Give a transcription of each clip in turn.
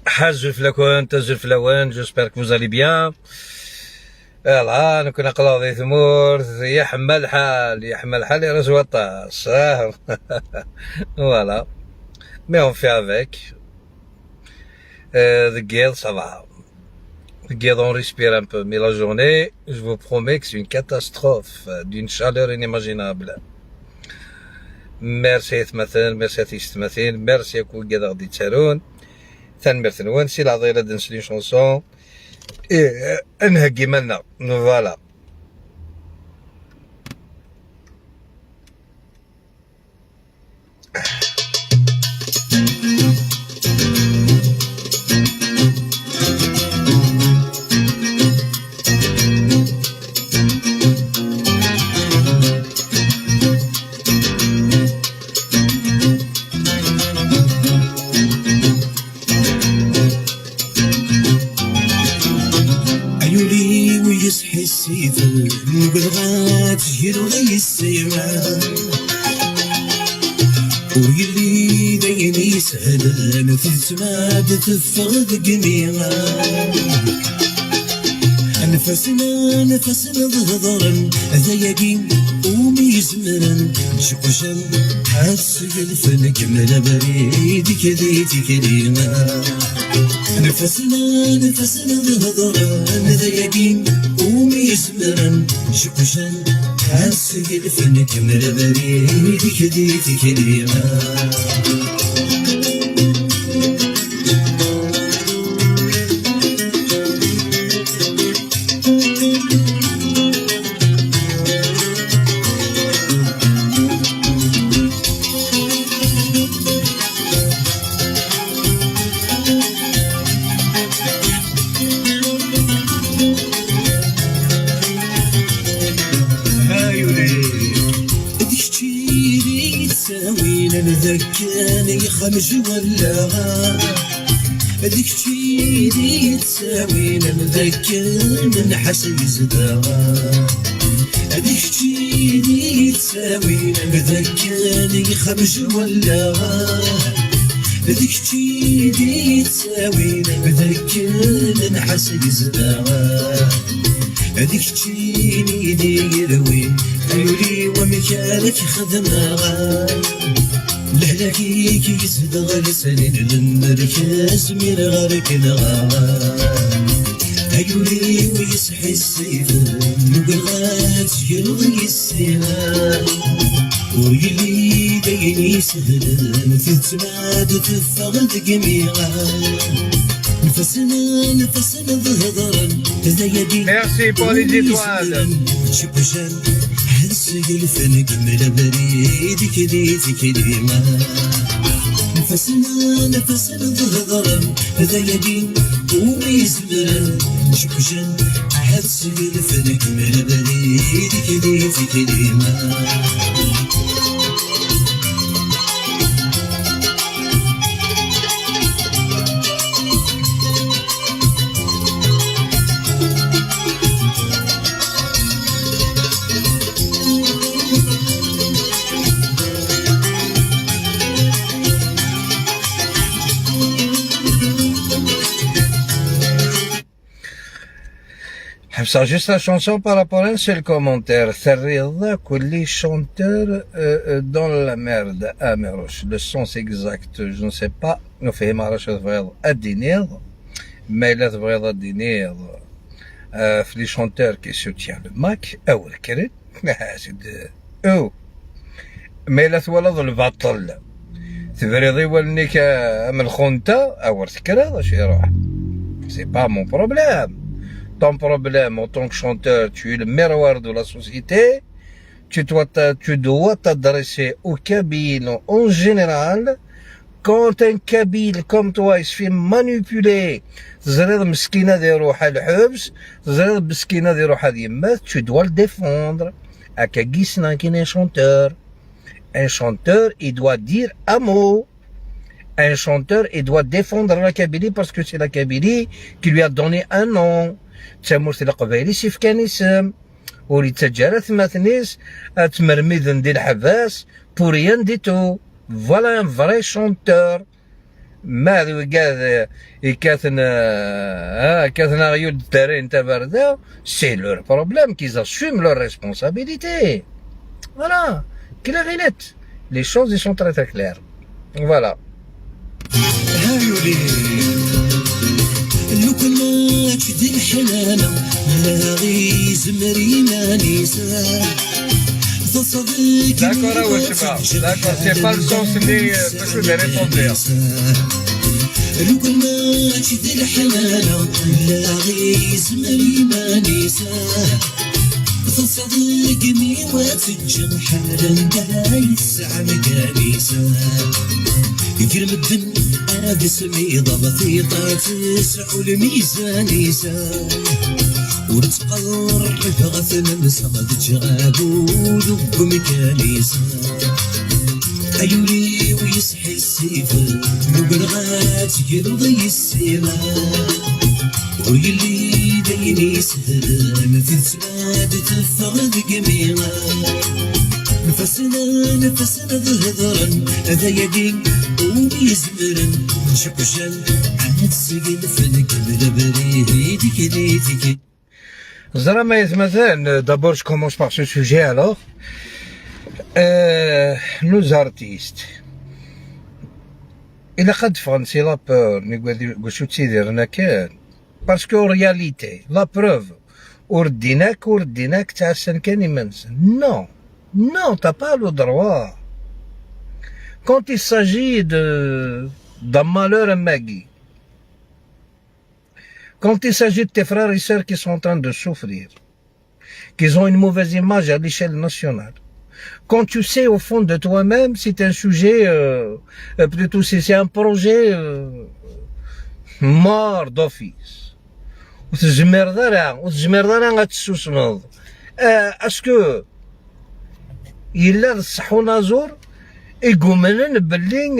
حاج الفلاكون تاج الفلاوان، جوسبيغ كو فوز الي بيان. يلا نكون قلاضي ثمور يا حمال الحال يا حمال الحال يا رجل الطاس. فوالا مي اون في افيك the guild ça va. The guild on respire un peu, mais la journée je vous promets que c'est une catastrophe d'une chaleur inimaginable. ميرسي ثمثل ميرسي تيستمثل ميرسي كو قاعد غادي تسالون تنمرتن وانسي العضيله دنسلي شونسون انهكي مالنا فوالا. يصحي السيف بالغات يجيرو غي السيمان ويلي داين يسهل تتماد تفغد قميغا نفسنا ظهرا ذيقين وميزمرا شقشا حاسق الفنك من بريد كذيتي كريما نفسنا ظهرا ذيقين وميزمرا شقشا حاسق الفنك من بريد كذيتي كريما نذكاني خمج ولا هذيك تشيلي تساوينا نذكر نحسب زداغا هذيك تشيلي تساوينا نذكاني خمج ولا هذيك تشيلي تساوينا نذكر نحسب زداغا هذيك تشيلي ديروي عيولي ومكانك خدماغا لحلاكي كي يصدغ لسنين للمركز من غارك نغاغا عيولي ويصحي السيف وقلغات يلغي السينان ويلي داين يسهل تتماد تفغد قميغا نفسنا ظهرا تزيدي ميرسي بولي ديتوال شبشان حسق الفنك من بريد كديتي كريما نفسنا ظهرا تزيدي وميزمرا شبشان حسق الفنك من بريد كديتي كريما Ça, juste la chanson par rapport à un seul commentaire. Tharida, les chanteurs dans la merde. Ah, mais le sens exact, je ne sais pas. Nous faisons marche à dîner, mais là, à dîner, les chanteurs qui soutiennent le Mac, ou le Kérit, c'est de. Mais là, voilà le batal. تفريضي ولنيك من الخونتا او تكرا شي يروح. C'est pas mon problème. Ton problème en tant que chanteur, tu es le miroir de la société. Tu dois t'adresser aux Kabyles en général. Quand un Kabyle comme toi, il se fait manipuler, tu dois le défendre. Akagisna qui est un chanteur. Un chanteur, il doit dire un mot. Un chanteur, il doit défendre la Kabylie parce que c'est la Kabylie qui lui a donné un nom. تسمورت القبائلي سيف كان اسم ولي تجارات مثنيس تمرميد ندي الحباس بوريان دي تو فوالا ان فري شونتور ما قال كاثنا غيود التارين تاع بردا سي لور بروبليم كيز اسوم لور ريسبونسابيليتي فوالا كلا غينات لي شوز ils sont très très claires voilà. لو كنا تشدي الحنانة لا غي زمري ما نسى D'accord, ouais, je sais pas. D'accord, c'est pas le sens اللي باش نريبوندير. لو كنا تشدي الحنانة لا غي زمري ما نسى تصدقني وتجم حالا دايس على كنيسة يكرم الدم أنا باسمي ضبطي تسع الميزان يسا ورتقرر غثنا نصمد جغابو ذب مكانيسا عيوني ويصحي السيف مبرغات يرضي السيما ويلي ديني سهل في السناد تفغد قميرة نفسنا ظهرا هذا يدين ويزمرا شبشا عاد سجن فنك بريدي كليتك. Zara d'abord je commence par ce sujet alors. Nos artistes. إلا قد فرنسي لا بور نقول شو تيدير أنا كان parce qu'en réalité la preuve ورديناك تاع السنكان يمنسن non t'as pas le droit quand il s'agit d'un malheur magui, quand il s'agit de tes frères et sœurs qui sont en train de souffrir, qu'ils ont une mauvaise image à l'échelle nationale, quand tu sais au fond de toi-même c'est un sujet plutôt c'est un projet mort d'office وتجمر ذرع غتسوسمض اسكو إلا الصح ونازور يقومن باللي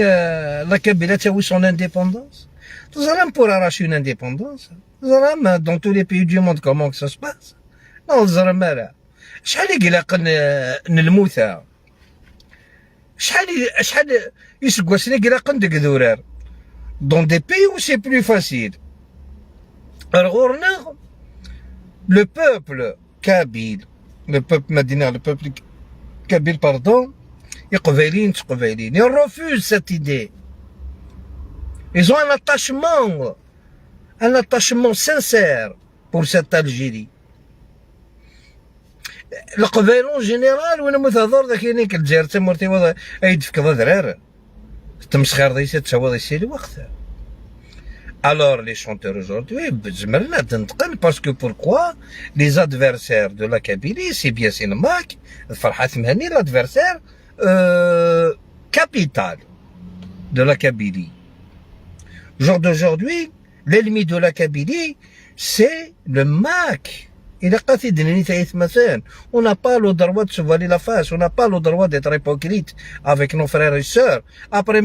لا كابيلا تاوي سون انديبوندونس تزرم بور اراشي اون انديبوندونس تزرم دون تو لي بيي دو موند كومون كو سا سباس نو تزرم مالا شحال يقلق نلموثا شحال يسقوسني يقلق ندك ذورار دون دي بيي و سي بلو فاسيل غورنا لو بوبل كابيل لو بوبل مدينة لو بوبل كابيل باردون يقبلين تقبلين ils refusent cette idée ils ont un attachement sincère pour cette Algérie القبائل en général وانا مثاضر ذاك يعني كالجزائر تمرتي وضع ايد في كذا درار تمسخر ديسا تسوى ديسا لوقتها. Alors les chanteurs aujourd'hui, parce que pourquoi les adversaires de la Kabylie, c'est bien c'est le Mac, Farhat Mhani, l'adversaire capital de la Kabylie. Genre d'aujourd'hui, l'ennemi de la Kabylie, c'est le Mac. On n'a pas le droit de se voiler la face, on n'a pas le droit d'être hypocrite avec nos frères et sœurs. Après,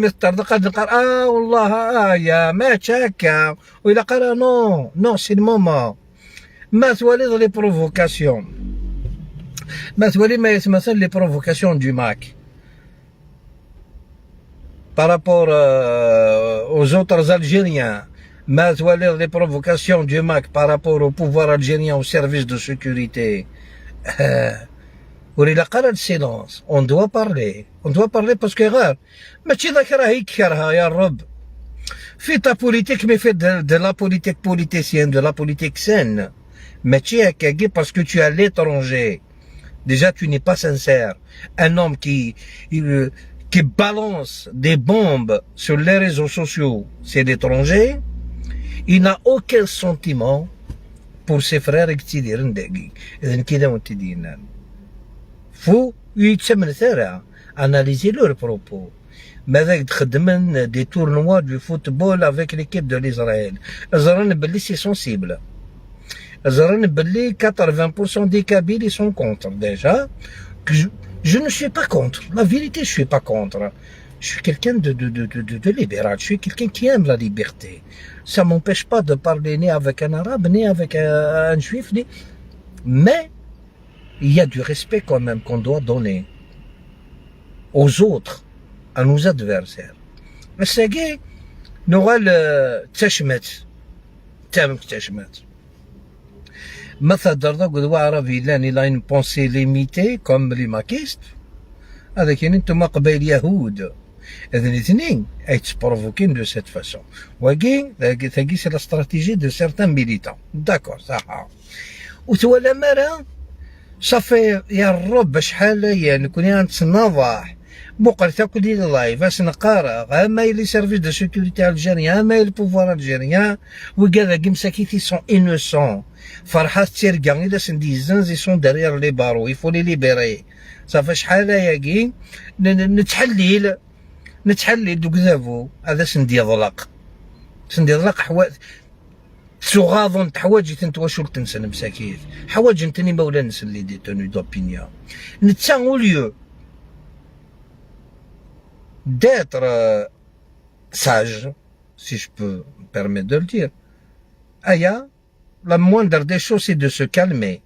non, c'est le moment. Les provocations. Les provocations du Mac. Par rapport aux autres Algériens, ما توالي les provocations du MAC par rapport au pouvoir algérien au service de sécurité. وليلا قرر silence. On doit parler parce que غير ماشي ذاك راه يكرها يا الرب. في ta politique mais fait de la politique politicienne, de la politique saine. ماشي هكاكي parce que tu es à l'étranger. Déjà tu n'es pas sincère. Un homme qui balance des bombes sur les réseaux sociaux, c'est l'étranger. Il n'a aucun sentiment pour ses frères qui disent نداقي. إذن كذا وانت دينا. Faut يتسمن ثرى. Analyser leurs propos. ماذا تخدمن des tournois du football avec l'équipe de l'Israël. زران بلي c'est sensible. زران بلي 80% des Kabyles ils sont contre déjà. Je ne suis pas contre. La vérité, je suis pas contre. Je suis quelqu'un de libéral. Je suis quelqu'un qui aime la liberté. Ça m'empêche pas de parler ni avec un arabe, ni avec un juif, ni... Mais il y a du respect quand même qu'on doit donner aux autres, à nos adversaires. الساقي نوال تشمت تامك تشمت مثلا درضا قد عربي لاني لاين بونسي ليميتي كوم لي ماكيست هذا كاين انتم قبائل يهود هذا الاثنين اي تبروفوكين دو سيت فاسون وكي ثاقي سي لا استراتيجي دو سيرتان ميليتون داكور صح وتولى مرة صافي يا الرب شحال يعني كوني نتناضح بقر تاكل لي لايف اش نقارا اما لي سيرفيس دو سيكوريتي الجيريان اما البوفوار الجيريان وكذا كي مساكيتي سون انوسون فرحات تيركا إلا سندي زنز يسون دارير لي بارو يفو لي ليبيري صافي شحال هاكي نتحلل دوك ذافو هذا سندي يضلق حوايج تغاضن حوايج تنتواشول تنسن مساكيت حوايج نتني مولا نسن لي ديتوني دوبينيون نتا او ليو d'être sage, si je peux me permettre de le dire. Aya, la moindre des choses, c'est de se calmer.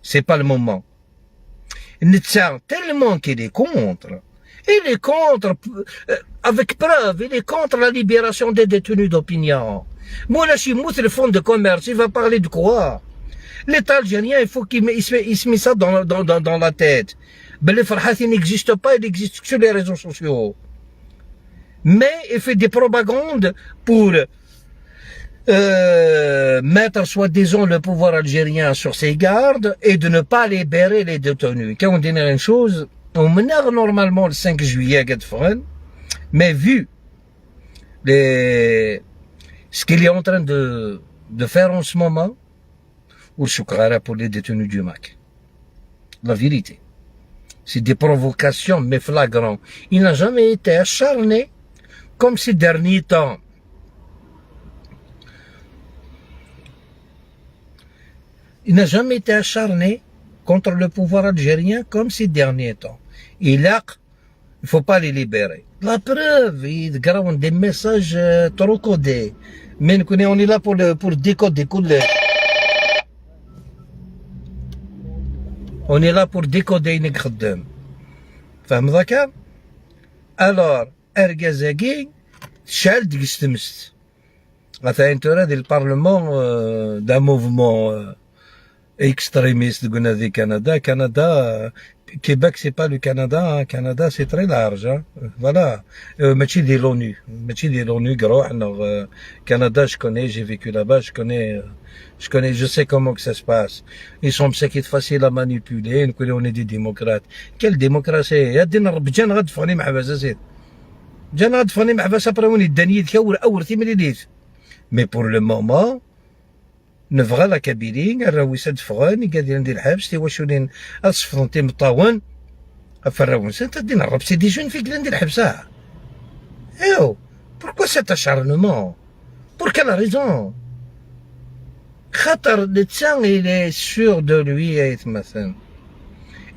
C'est pas le moment. Il tient tellement qu'il est contre. Il est contre, avec preuve, il est contre la libération des détenus d'opinion. Moi, là, je suis mousse, le fonds de commerce, il va parler de quoi? L'État algérien, il faut qu'il se met ça dans la tête. Ben, les farhas, il n'existe pas, il existe sur les réseaux sociaux. Mais il fait des propagandes pour mettre soi-disant le pouvoir algérien sur ses gardes et de ne pas libérer les détenus. Quand on dit une chose, on menait normalement le 5 juillet à Gadfren, mais vu ce qu'il est en train de faire en ce moment, ou le pour les détenus du MAC. La vérité. C'est des provocations, mais flagrantes. Il n'a jamais été acharné comme ces derniers temps. Il n'a jamais été acharné contre le pouvoir algérien comme ces derniers temps. Il ne faut pas les libérer. La preuve, il grave des messages trop codés. Mais on est là pour décoder. On est là pour décoder une خدام. فهم ذاك؟ Alors, Ergazagi, شال ديستمست. مثلا انت راه البارلمون d'un mouvement extrémiste قلنا ذي كندا Québec c'est pas le Canada, Canada c'est très large, hein. Voilà. ماشي دي l'ONU gros. Alors Canada je connais, j'ai vécu là-bas, je sais comment que ça se passe. Ils sont faciles à manipuler, on est des démocrates. Quelle démocratie? يا دين رب جان غدفوني محبس زيد. جان غدفوني محبس après وني الدنيا تكور اورتي مليليت. Mais pour le moment نبغى لا كابيلين راهو يسدفغن قاعدين ندير الحبس واش اصفرون تي مطاون افراون انت دينا الرب سي دي جون فيك ندير الحبسه ايوا بوركوا سيت acharnement pour quelle raison خاطر الانسان il est sûr de lui يتمثل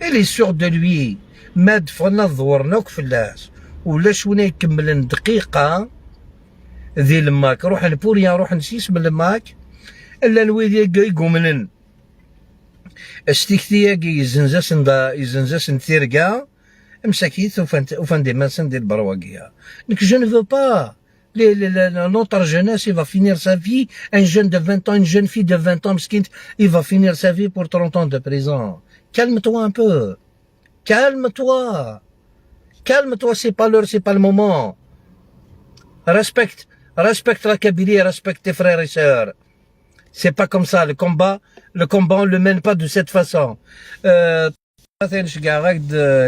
il est sûr de lui ما دفنا ضورناك فلاس ولا شونا يكمل دقيقه ذي الماك روح لبوريا روح نسيس من الماك الا نويدي يقومنن استيكتياكي يزنزاسن ثيركا مساكيت وفان دي ماسن ديال البرواقيه. دونك جو نو فو با Notre jeunesse, il va finir sa vie. Un jeune de 20 ans, une jeune fille de 20 ans, il va finir sa vie pour 30 ans de prison. Calme-toi un peu. Calme-toi. Calme-toi, c'est pas l'heure, c'est pas le moment. Respecte. Respecte la Kabylie, respecte tes frères et sœurs. C'est pas comme ça. Le combat, on le mène pas de cette façon.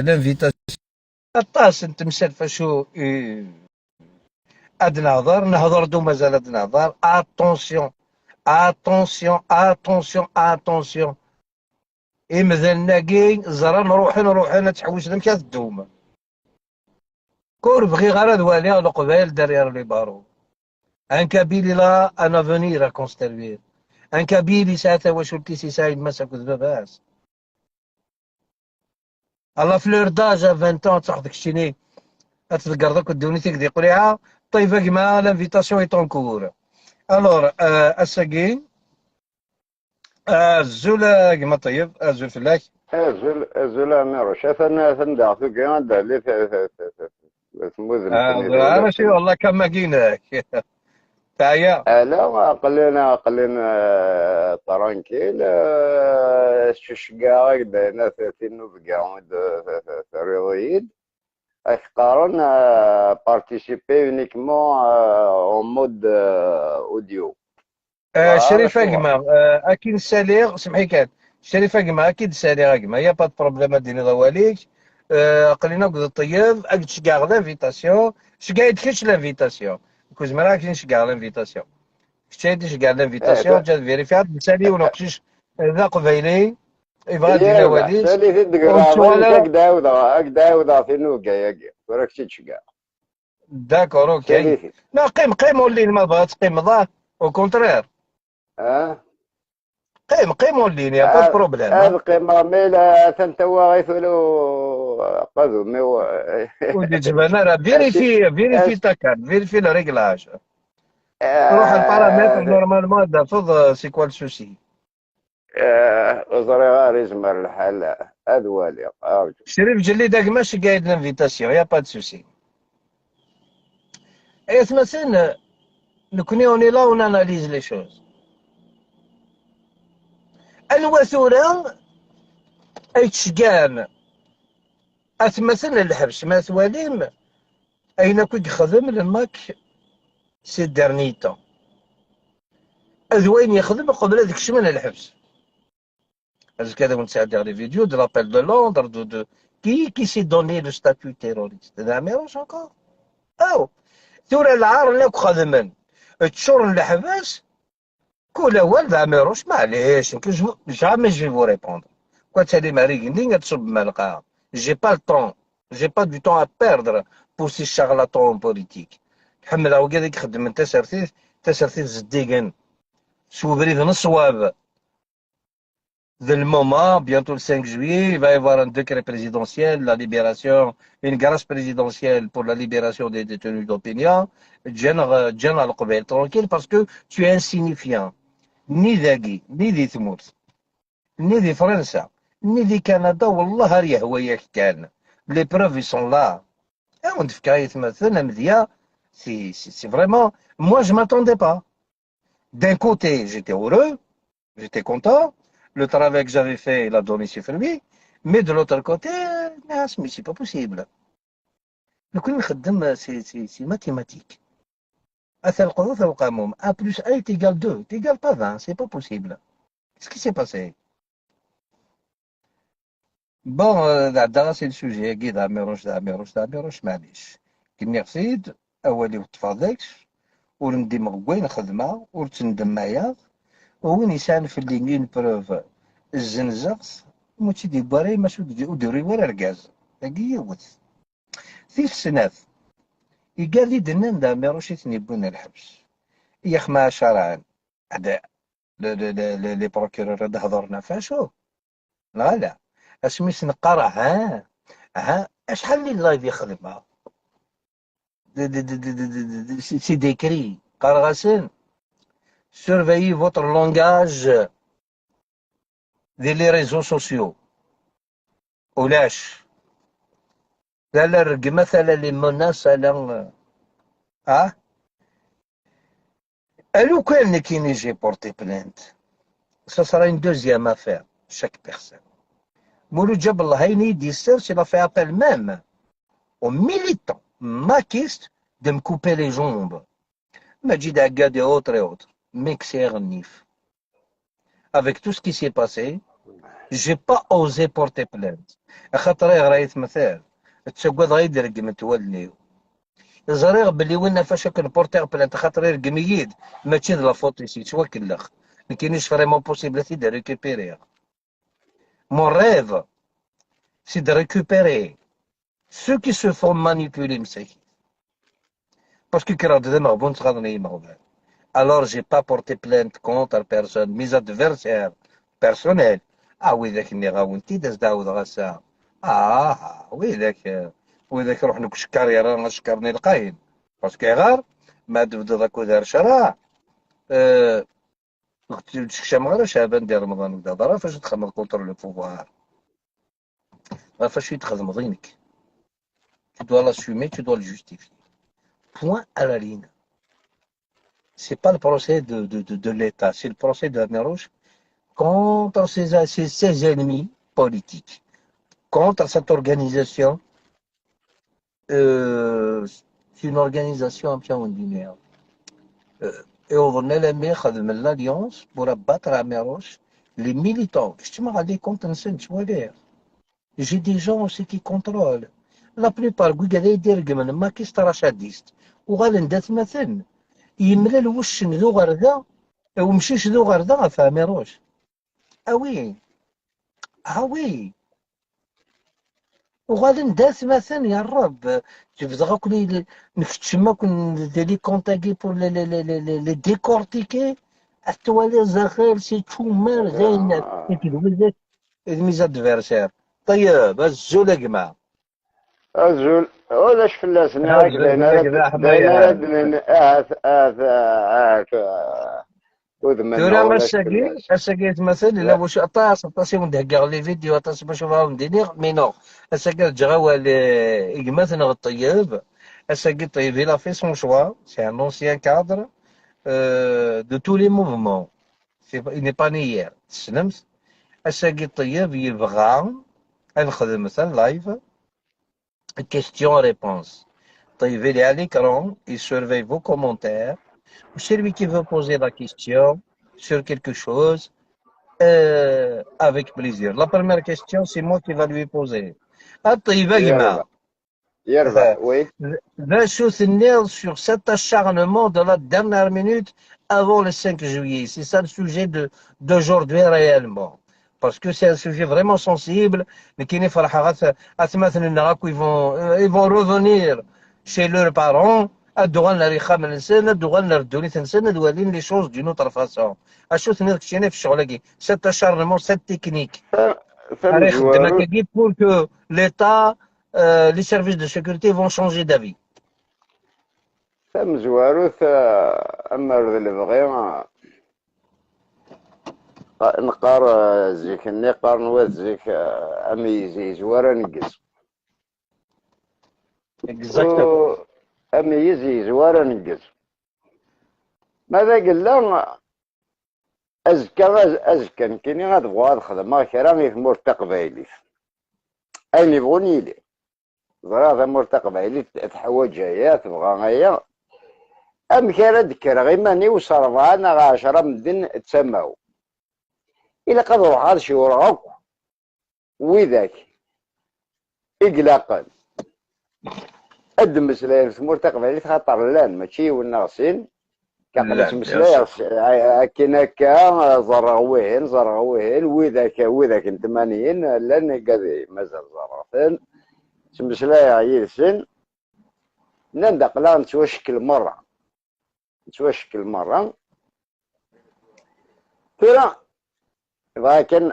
l'invitation. الطاس انت مسالفه شو اد نهضر دو مازال اد نهضر اتونسيون اتونسيون إمذن ناقي زرا نروحي تحوس لهم كاع الدوم كور بغي غير دوالي القبائل دريار لي بارو ان كابيلي لا ان افونير ا كونستيرفير ان كابيلي ساعتها واش ولتي سي سايد مساك ذباباس الله فلور داج 20 ans تاخذك شتيني تذكر الدوني تيك قريعه طيب كما لانفيتاسيون اي طونكور الور الساكين الزولا كما طيب الزول فلاك أزول أميروش ثندع في كيان دالي ثموذ انا شي والله كما كيناك تعيا لا قلنا طرانكيل ششقا هكذا ثلاثين بقاعد رياضيين أثقارن بارتيسيبي اونيكمون اون مود اوديو شريف اقما اكيد ساليغ سمحي كان شريف اقما اكيد ساليغ اقما يا با بروبليم ديني ضواليك قلنا قد الطيب اكد شكاغ لانفيتاسيون شكا يدكش لانفيتاسيون كوز مرا كاين شكاغ لانفيتاسيون شتي شكاغ لانفيتاسيون جات فيريفيات سالي ونقشش ذا قبيلي يبغى دينا واليس سالي في الدقرا اك داودا في نوكا ياكي وراك تشكا داكور اوكي لا قيم ولين ما بغات تقيم ضاه او كونترير قيم ولين يا با بروبليم هذا قيمة ميلا ثنتوا غيثولو قذو ميو ودي جبنا راه فيريفي تاكار فيريفي لا ريغلاج روح البارامتر نورمالمون دافض سي كوا السوسي وزري غير يزمر الحال هذا والي ارجو شريف جلي داك ماشي قايد لانفيتاسيون يا با دو سوسي اي تمثل نكوني اوني لا اون اناليز لي شوز الوثورة اي تشقان اتمثل الحبس ما ثواليم اين كنت يخدم الماك سي ديرني طون اذوين يخدم قبل هذيك الشمن الحبس هذا كذا ونساعد لي فيديو دو لابيل دو لندر دو كي سي دوني لو ستاتيو تيروريست هذا ميروش انكور او ثورة العار لك خدمن تشور الحبس كل اول ذا ميروش معليش يمكن جامي جو فو ريبوندر كنت هادي ماري قندي تصب مالقا جي با الطون جي با دو طون ا بيردر بور سي شارلاتون بوليتيك تحمل هاو كذاك يخدم انت تسرثيث زديقن سو بريد نصواب ذا المومون بيانتو le 5 juillet il va y avoir un décret présidentiel la libération une grâce présidentielle pour la libération des détenus d'opinion جانا القبيل tranquille parce que tu es insignifiant ني ذاقي ني ذي ثمورت ني ذي فرنسا ني ذي كندا والله راه يهوياك كان لي بروف يسون لا وانت في كاي تمثل مذيا سي فريمون moi je m'attendais pas d'un côté j'étais heureux j'étais content le travail que j'avais fait il a donné ses fruits mais de l'autre côté ناس mais c'est pas possible نكون نخدم سي mathématique أثر القروض القانون 1 plus 1 est égal 2 t'égale pas 20 c'est pas possible qu'est-ce qui s'est passé bon هذا سي السوجي كي ذا ميروش معليش كني غسيد اولي وتفاضلكش ورندي مغوين خدمه ورتندم معايا وين يسان في اللينين بروف الزنزغ موتي دي باري ماشي ودوري ورا ركاز هاكي يوث في السناف يقال لي دنان دا ميروش يتنيبون الحبس ياخ ما شرعا هذا لي بروكيرور هذا هضرنا فاشو لا اسميس نقرا ها شحال لي اللايف يخدمها سي ديكري قرغسن surveillez votre langage ديال لي ريزو سوسيو ولاش لا الرق مثلا لي مناس لا Alors, quand j'ai porté plainte, ça sera une deuxième affaire, chaque personne. Mouloud Jabal Hayni dit il a fait appel même aux militants maquistes de me couper les jambes. Majid Agad et autres. Mixer Nif. Avec tout ce qui s'est passé, j'ai pas osé porter plainte. خاطر غرايت مثال تسقط غير قمت تولي زريغ باللي وين فاش كنبورتي بلانت خاطر يرقميد ماشي لا فوتي سي توا كلخ ما كاينش فريمون بوسيبيليتي دو ريكوبيري مون ريف سي دو ريكوبيري ceux qui se font manipuler مساكين باسكو كي راه دابا تغادرني مغبان. Alors j'ai pas porté plainte contre personne, mes adversaires personnels. وذاك اللي غاونتي داز داود غاسا وذاك روح نك شكار يا راه شكرني القاين باسكو غار ما تبدا ذاك ودار شرع تشكشم غير شعبان ديال رمضان ودا راه فاش تخمم كونتر لو بوفوار راه فاش يتخدم ضينك tu dois l'assumer, tu dois le justifier. Point à la ligne. C'est pas le procès de l'État, c'est le procès de Rouge contre ses ennemis politiques, contre cette organisation. C'est une organisation un peu ordinaire. Et on venait l'alliance pour abattre à Méroche les militants. Je me rendais compte en scène, tu vois. J'ai des gens aussi qui contrôlent. La plupart, ما كيستراشاديست وغال ندات مثلا يملا الوش ذو غردا ومشيش ذو غردا فاميروش وي وغادي ندات مثلا يا الرب تبدا كل نفتشما كون ديلي كونتاكي بور لي ديكورتيكي التوالي زاخير سي تومار غير كيدوز ميز ادفيرسير. طيب الزول يا جماعه الزول ولاش فلاس ناك دورا الساقيت مثلا الا واش اطاسي وندهكا لي فيديو اطاسي باش نشوفهم دينيغ مي نو الساقيت جغاوال يقمثنا الطيب الساقيت طيب il a fait son choix c'est un ancien cadre de tous les mouvements il n'est pas né hier تسلمت الساقيت طيب يبغى نخدم مثلا لايف question-réponse. Il est à l'écran, il surveille vos commentaires. Celui qui veut poser la question sur quelque chose, avec plaisir. La première question, c'est moi qui va lui poser. Oui. Sur cet acharnement de la dernière minute avant le 5 juillet. C'est ça le sujet d'aujourd'hui réellement. Parce que c'est un sujet vraiment sensible, mais qui n'est pas ils vont revenir chez leurs parents, les choses d'une autre façon. Cet acharnement, cette technique, pour que l'État, les services de sécurité vont changer d'avis. نقار زيك النقار نواد زيك اميزي زوارا نقز اميزي زوارا نقز ماذا قلنا ازكى كيني غادبغوا هاد الخدمه كرا في مرتقبايلي اين يبغوني لي زرا مرتقبايلي تحوايج جايه تبغى غايه ام كرا دكر غير ماني وصرفا انا 10 مدن تسماو إلا قد روح هذا شي وراك وذاك إقلاقا أدمس لين في مرتقبة خاطر لان ماشي والناقصين كقلت مسلاي كيناكا زرغوين وذاك انتمانيين لان قاضي مازال زرغتين مسلاي عيلسن نندق لا نتوشكل مرة ترى لكن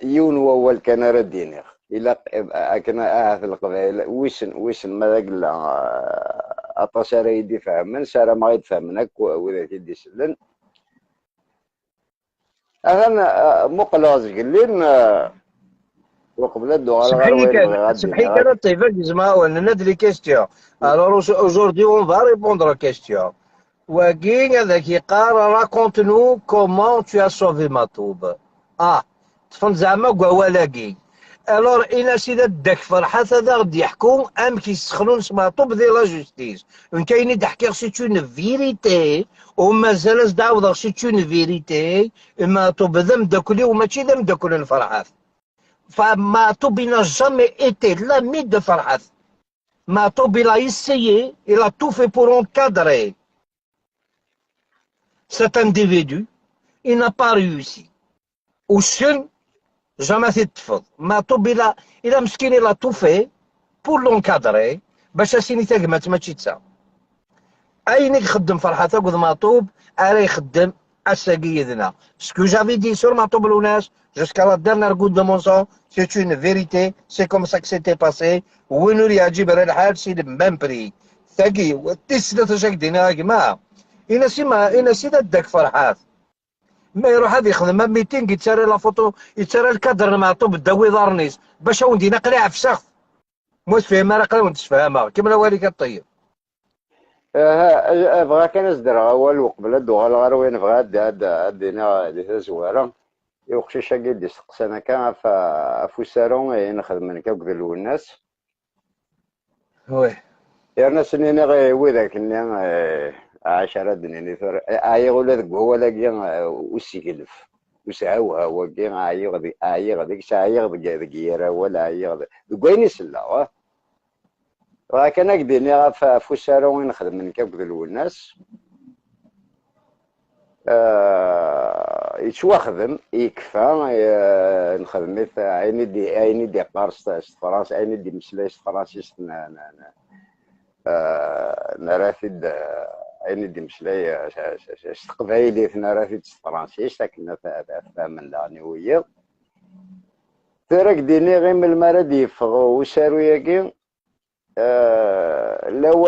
يون وول كان رديني إلا كنا في القبائل ويسن ماذا قلنا أطا سارة يدي فهمن سارة ما يتفهمنك وإذا تدي سلن أنا مقلاز قلين وقبل الدوغال سمحي كان طيفك زعما ندري كيستيون. Alors aujourd'hui on va répondre aux questions. وكي هذاك يقال راكونت نو كومون تو سوفي مطوب. طفل زعما كوالاكي. الور الا سيدا داك فرحات هذا غادي يحكوا ام كيسخنوا مطوب ديال لا جوستيس. كاين تحكي سي اون فيريتي ومازال دعوض سي اون فيريتي. مطوب ذا مداكلي وماشي ذا مداكل الفرحات. فمطوب n'a jamais été l'ami de Farhat. Matoub, il a essayé, il a tout fait pour encadrer cet individu. Il n'a pas réussi. والسن jamais تتفض. Matoub, il a مسكين, il a tout fait pour l'encadrer باش اسيني تاقمات ماشي تسا. اين يخدم فرحة تاقود مطوب راه يخدم الساقي يدنا. سكو جافي دي سور مطوب الناس jusqu'à la dernière goutte de mon sang, c'est une vérité, c'est comme ça que c'était passé. وين يعجب الحال سي المام بري ثاقي والتسلة تشاك دينا يا جماعة. إنا سيدا داك فرحات ما يروح هذا يخدم ميتين يتساري لا فوتو يتساري الكادر معطوب داوي دارنيس باش وندينا قليع في سخف موس فهم راه قليل ونتفهمها كيما والك الطيب. بغا كان ازدر اول وقبل الدوغال غير بغا دينا دي تزوارا يوقشي شاكي دي سقسانا كان فوسارون نخدم كاك ذلو الناس وي يرنا سنين غي وذاك اللي عشرة دنيني ثور ايغولا ذك هو لاقي وسيكلف وسعوها هو كي ايغ ذيك سايغ ذيك يرا ولا ايغ ذوين يسلا ولكن اكديني فوسارو وين نخدم من كاك ذلو الناس يتواخدم يكفى نخدم عيني دي قارص فرنسا عيني دي مسلايس فرنسيس نرافد عيني دي مسلاي قبايلي نرافد فرنسيس لكن فاهم العنوية تراك ديني غير من المرض يفغو وسارو ياكي لو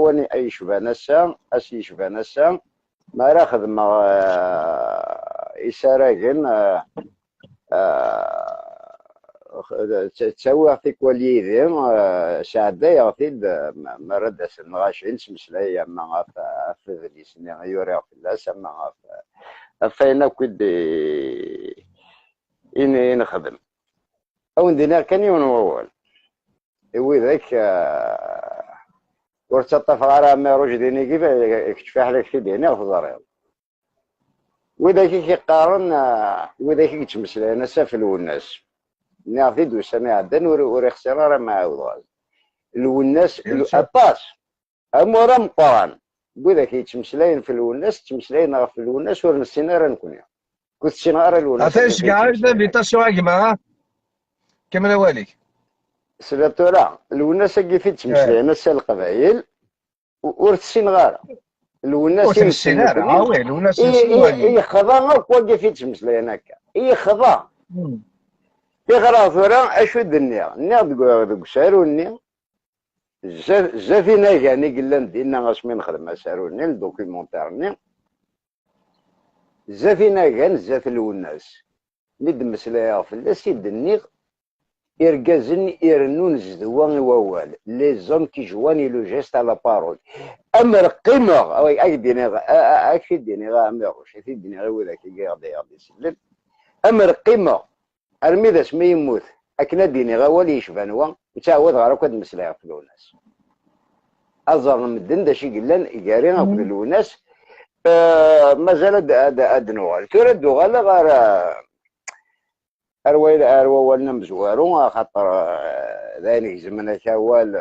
انا ايش بنسا اسيش بنسا ما راخذ ما يسارقن تسوى في كوليدين سعدة يغفيد مرد سنغاشين سمسلايا ما في ذلك سنة يوري في الله سما فينا كد إني نخدم أو ندينا كان يوم أول وذاك ورتطف غير ما رشديني كيف يكتشف عليك في دينا في ضرير وذاك كيقارن وذاك يتمسلا ناس في الناس نعطي دو سنة عدن وريخسر راه ما عاود الوناس الاباس امورا مقارن وذاك يتمسلاين في الوناس تمسلاين في الوناس ورنسينا راه نكون كنت سينار الوناس عطيش كاع بيتاسيو يا جماعة كمل والك سلاتورا الوناس كيف يتمسلاين ناس القبائل ورتسين غارة الوناس يمسلين وي الوناس اي خضا كيف يتمسلاين هكا اي خضا يغرا ثورا اشو الدنيا ناض ساروني زافينا يعني قلنا ندينا غاسمين نخدم ساروني الدوكيومونتيرني زافينا كان زاف الوناس مد مسلايا في الناس يدني إرجازن يرنون زدوان ووال لي زوم كي جواني لو جيست على بارول أمر قيمة أو أكيد ديني غا أمروش أكيد ديني غا وذاك يقعد يسلم أمر قيمة أرميدا سمي يموت أكنا ديني غا ولي يشبانوا وتعود غير كد مسلايا في الوناس أزر مدن داشي قلان إيجارين أو في الوناس مازال أدنوال ترد غالا غير أروال نمزوارو خاطر ذاني زمنا كوال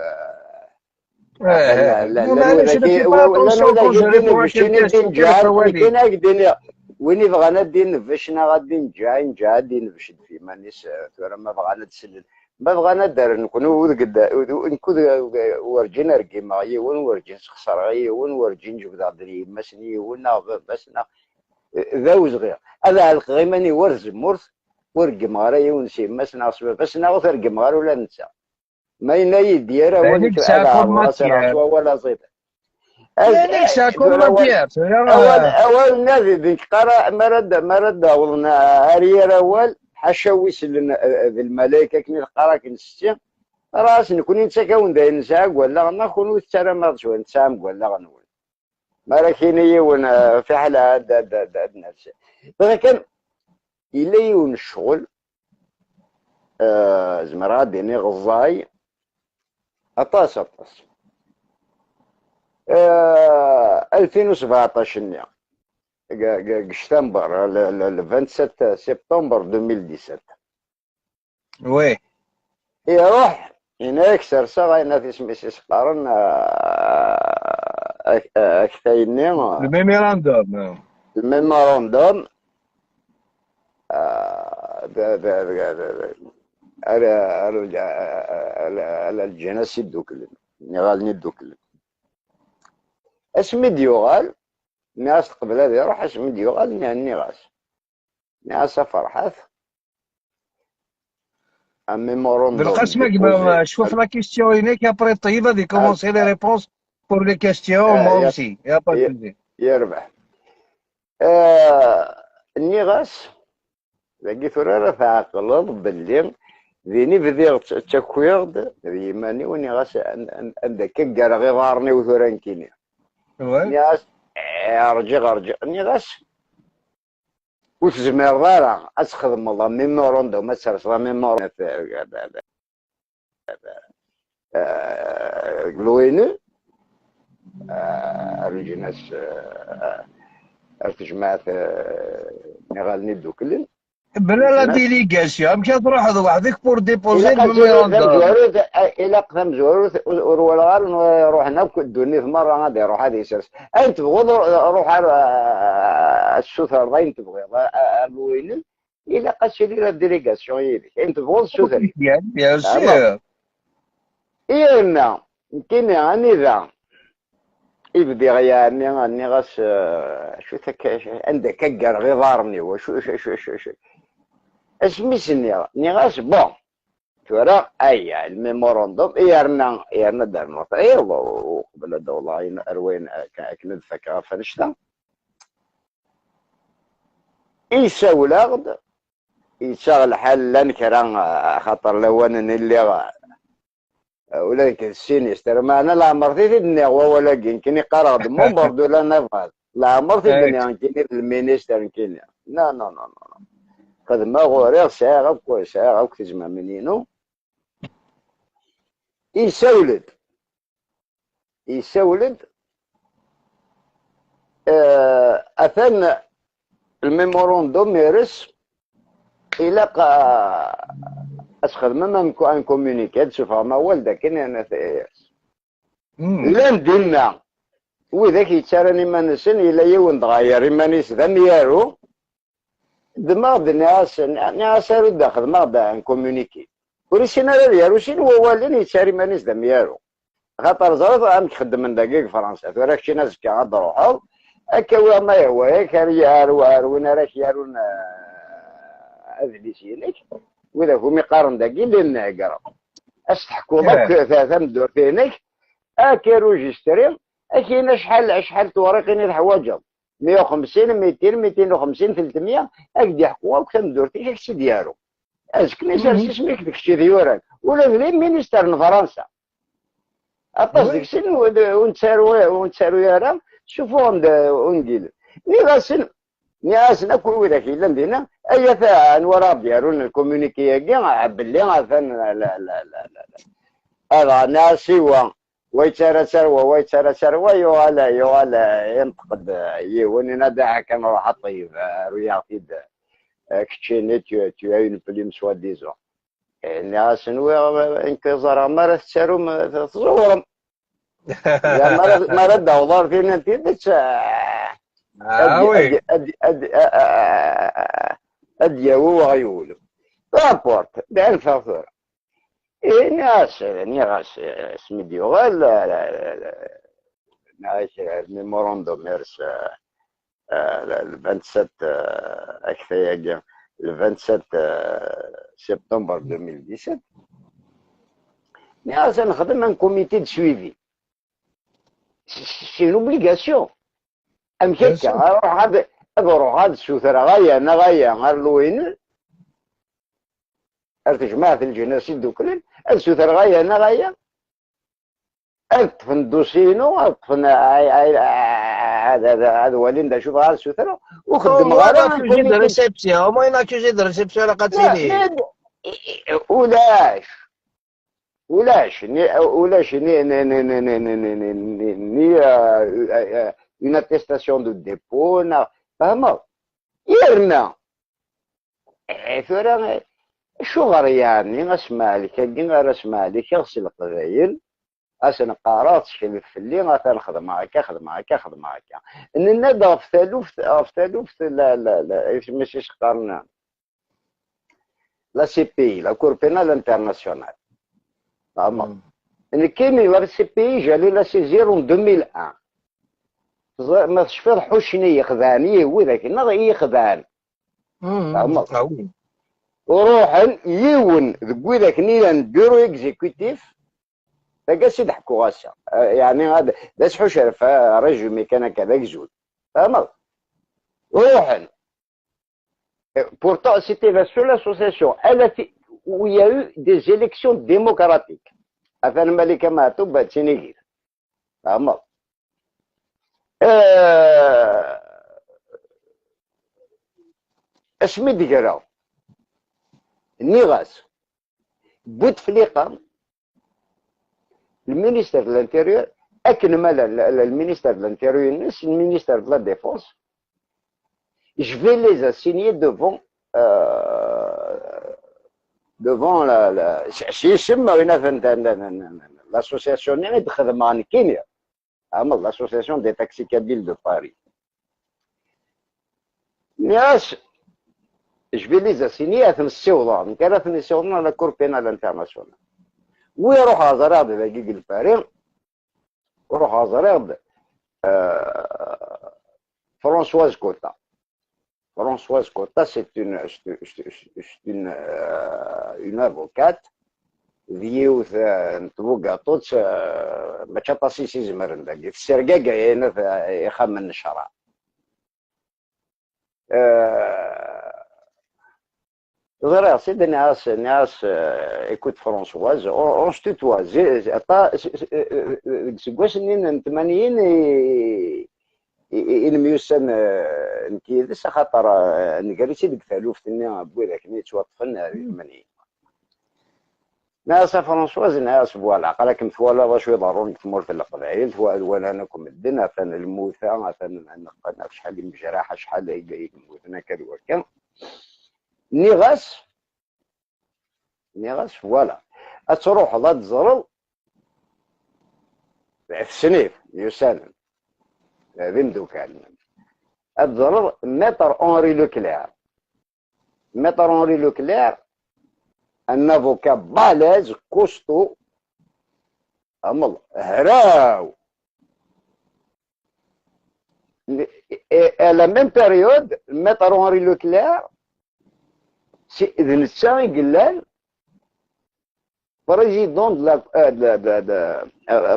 لا لا وين بغانا الدين نفشنا غادي نجا نفشد في مانيس ثورة ما بغانا تسلل ما بغانا دار نكونو نكون ورجينا رقيمة يون ورجين خسر يون ورجين جبد عدري مسني ونا بسنا ذا صغير هذا القيماني ورز مرث ورقم غاري ونسي مسنا صبر بسنا وثرقم غار ولا ننسى ما يناي ديارة ولا زيد يعني ساكون ما ديارت أول نادي ذيك قرا مرد أولنا أرير أول حشويس الملائكة كني القرا كنستي راس نكون نتساكون داين نساق ولا نكونو ترى ما شو نسام ولا غنقول ما راه كاين يون في حال هاد الناس. كان إلا يون الشغل زمر غادي غزاي أطاس 2017 نيا شتنبر 27 سبتمبر 2017 وي يروح هناك سرسا غاينا في سميسيس قارن أكثايني الميموراندوم. الميموراندوم على الجناس الدوكل نغال ندوكل اسمي ديوغال ناس قبل هذا يروح اسمي ديوغال نهني غاس ناس فرحات un mémorandum بالقسم déposé. شوف لا كيستيون هناك ابري طيب غادي كومونسي لي ريبونس بور لي كيستيون موا اوسي يا با سوزي. يربح النغاس لقيت راه تعقلض باللي ذيني بديغ تاكويرد يماني ونغاس عندك كاع غير غارني وثوران كيني نغاس رجع نغاس وتزمر راه اسخدم الله ميموراندوم ما تسرس ميموراندوم لوينو الجناس التجمعات نغال ندو كلن بلا لا ديليغاسيون مشى تروح وحدك بور ديبوزي إلا الميموراندوم. إلا قسم زوارو والغار نروح هنا دوني في مرة غادي يروح هذا يسرس أنت تبغض روح السوثر ضاين تبغي الوين إلا قاسي لي لا ديليغاسيون يديك أنت تبغض السوثري بيان سور إيرنا يمكن أني ذا يبدي غياني أني غاس شو عندك كقر غير ضارني وشو شو اسمي سني نغاس بون تورا اي الميموراندوم يرنا دارنا ايوا وقبل الدولة اروين كنت ثقافة نشتا يساولاغد يشغل حل لنكرا خاطر لوان اللي ولكن السينيستر ما انا لا مرتي في الدنيا ولا كني قرض مو برضو لا نفعل لا مرتي الدنيا كني المينيستر كني لا قد ما غوريغ ساعة كوي ساعة كتجمع منينو يسولد أثنى الميموراندوم يرس إلا أسخد مما أن كوميونيكات شوف ما والدا كني أنا لان دينا وذاك يتسارني ما نسن إلا يون تغير ما نس ذميارو دماغ ناس رد داخل ما دا نكومونيكي وريسينا ريالو شنو هو اللي يتساري ما نس دميارو خاطر زرط عم تخدم من دقيق فرنسا وراك شي ناس كاع روحو هكا ما هو هيك يارو وين راك يارون اذليسينك وذا هو مقارن دقيق لنا قرب استحكوا ضك ثلاثه مدور فينك اكي روجيستري اكينا شحال تواريخين الحواجب 150 200 250 300 اكدي يحكوا وكان دورتي هكشي ديالو ازكني سير سميك داكشي ديورك ولا لي مينيستر فرنسا اطاس داكشي ونتسارو يا راه شوفوهم وندير ناس ناكل وذاك الا ندينا اي ثان ورا ديالو الكومونيكي كاع باللي مثلا لا هذا ناس ويتسارى سروة يوالا ينتقد يوني ندعها كان راح طيب رياضي كتشيني tu as une plume soi-disant الناس نوي انكسر مرة تسارو تصورهم مرة دوضار فينا انت ادي وغيولو رابورت بأن فاثورة ناس اسمي ديوغال ناس الميموراندوم يرس ال 27 اكثر ال 27 سبتمبر 2017 ناس نخدم ان كوميتي دو سويفي سي لوبليغاسيون ام كيكا اروح هذا السوثر غاية غير لوين ارتجمع في الجناسي دوكلين السوثر غاية أطفن دوسينو أطفن هذا وليد شوف غير السوتره Au وخدم moins, غير un un accusé de كوميتي. réception. Au moins, un accusé de réception, la لا Katsili. ما ولاش ني une attestation de dépôt فهمت يرنا ثورة شو يعني اسمع لك كي اسمع لك يغسل القبايل اسن قارات شلف في اللي غاتا نخدم هكا خدم هكا ان نبدا في ثالوث لا ماشي شقارنا لا سي بي لا كور بينال انترناسيونال فهمت ان كاين لا سي بي جالي لا سيزير 2001 ما تشفير حوشني يخذاني هو ذاك النهار يخذان فهمت Ah oui. وروحا يون ذوي ذاك نيلان بيرو اكزيكوتيف فقاس يضحكوا غاسا يعني هذا باش حوش رجل كان كذاك زول فهمت روحا pourtant c'était la seule association où il y a eu des élections démocratiques afin الملكة ماتوا بعد سنين فهمت اسمي ديكرا النغاس بوتفليقه المينيستر de l'Intérieur أكمل المينيستر de l'Intérieur المينيستر de la Défense. Je vais les assigner devant l'association اللي تخدم عن كينيا l'association des taxicabils de Paris. ناس je vais les assigner à السيوطة كانت السيوطة على كور بينال انترناسيونال ويروح هازارد دقيق الفريق ويروح هازارد فرانسواز كوتا. Françoise Cotta, c'est une avocate فيوث نتبوكا توتس ما تشطاسي سي زمرن داكي في السرقاقة هنا يخمن الشرع غير سيدي ناس ايكوت فرونسواز اون ستوتوا سكواش نين 80 الميوسن نكيدس خاطر نقريتي ديك ثالوفتني بوذاك ني توطفن هذه 80 ناس فرونسواز ناس فوالا قالك مثوالا واش ضروري تمر في القبائل ولا انكم الدنا ثان الموثى ثان نقنا شحال من جراحه شحال يموتنا كذا وكا نيغاس فوالا تروح لا تزرل في السنيف يسالم بمدو كان الضرر متر اونري لوكلير ان افوكا بالاز كوستو امال هراو à la même période متر اونري لوكلير سي اذن الساعي قلال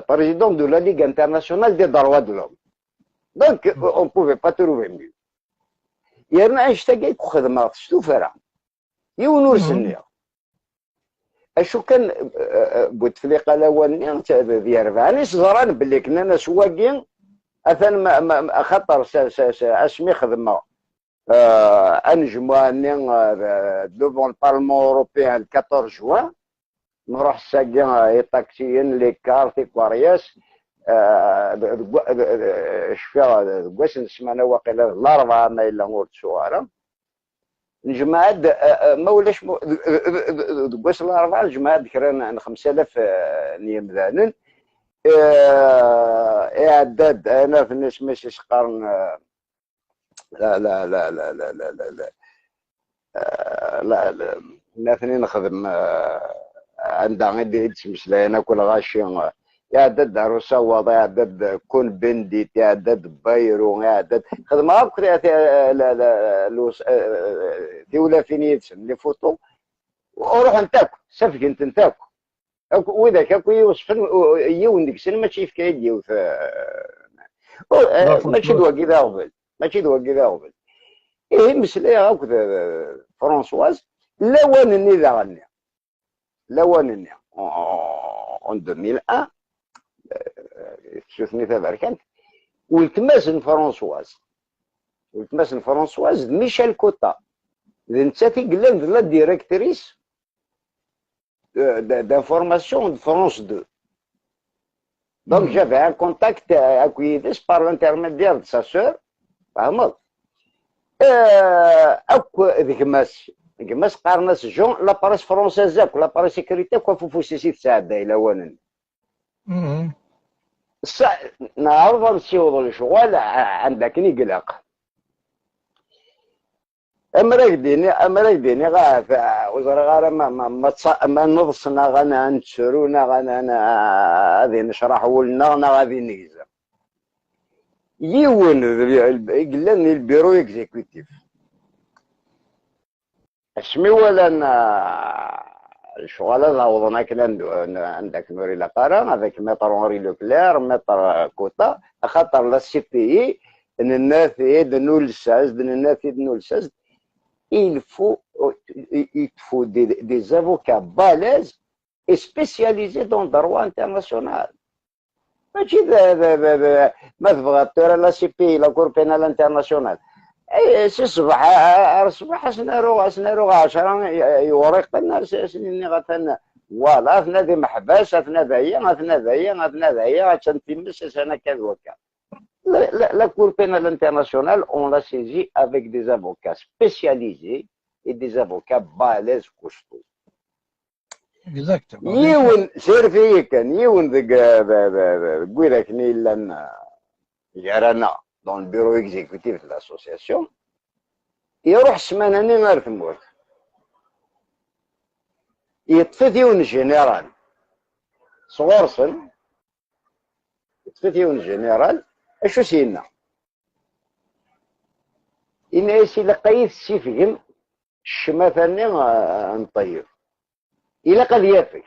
président de la Ligue internationale des droits de l'homme. Donc, on ne pouvait pas trouver mieux. يرنا اشتاقيك خدمة شتو فرع يونور سنيا اشو كان بوتفليقه الاولاني ديال 40 صغران باللي كنا سواقين اثن ما خطر اسمي خدمه انجماني دوفون البارلمون اوروبيان 14 جوان نروح ساقين طاكسيين لي كارتي كوارياس شفيها واش نسمعنا واقيلا الاربعه ما الا نقول سواره الجماعه ما ولاش واش الاربعه الجماعه ذكرنا 5000 نيمذانن اعداد انا في الناس ماشي شقرن لا لا لا لا لا لا لا لا لا لا ثاني نخدم عندها غير تسمش لي انا كل غاشي يعدد عروسه وضع يعدد كون بنديت يعدد بايرو يعدد خدمه اكثر دوله فينيتسن لي فوتو وروح نتاكل سفك انت نتاكل واذا كاكو يوصف يون ديك السنه ماشي في كاين يوث ماشي دوا كذا قبل ماشي دوا كذا قبل ايه مسلي هاكا فرانسواز لوانني ذا غني لوانني en 2001 شوفني تبارك ولتماسن فرونسواز ميشيل كوتا نتا تيقلان لا ديريكتريس d'information de France 2. Donc j'avais un contact avec Guides par l'intermédiaire de sa sœur. فهمت؟ اكو ذيك قارناس جون لاباريس فرونسيزاك لاباريس سيكوريتي كوا فوسيسي تساعد الى وانن نعرف نسيوض الشغل عندك نقلق امرك ديني غا وزرا ما نضصنا غانا نتسرونا غانا هذه نشرح ولنا غادي نيزا يون قلنا البيرو اكزيكوتيف اسمي ولا الشغل هذا وضنا كلام عندك نوري لقارا هذاك متر اوري لوكلير متر كوتا خاطر لا سي بي ان الناس نولساز il faut des avocats balèzes et spécialisés dans le droit international. ماشي ما تبغى ترى لا سي بي لا كور بينال انترناسيونال سي صباح سنارو 10 يوريق لنا سنين غتنا فوالا اثنا ذي محبس اثنا ذايا تنتمس سنه كذا وكذا la Cour pénale internationale, on l'a saisie avec des avocats spécialisés et des avocats balèzes costauds. Exactement. يون سير فيه كان يون قويلك نيلان يرانا dans le bureau exécutif de l'association يروح سمانة نيمار ثموت يطفث يون جنرال صغرسن يطفث يون جنرال اشو سينا إن يسي لقيت سيفهم الشماثاني نطيب إلا قد يافك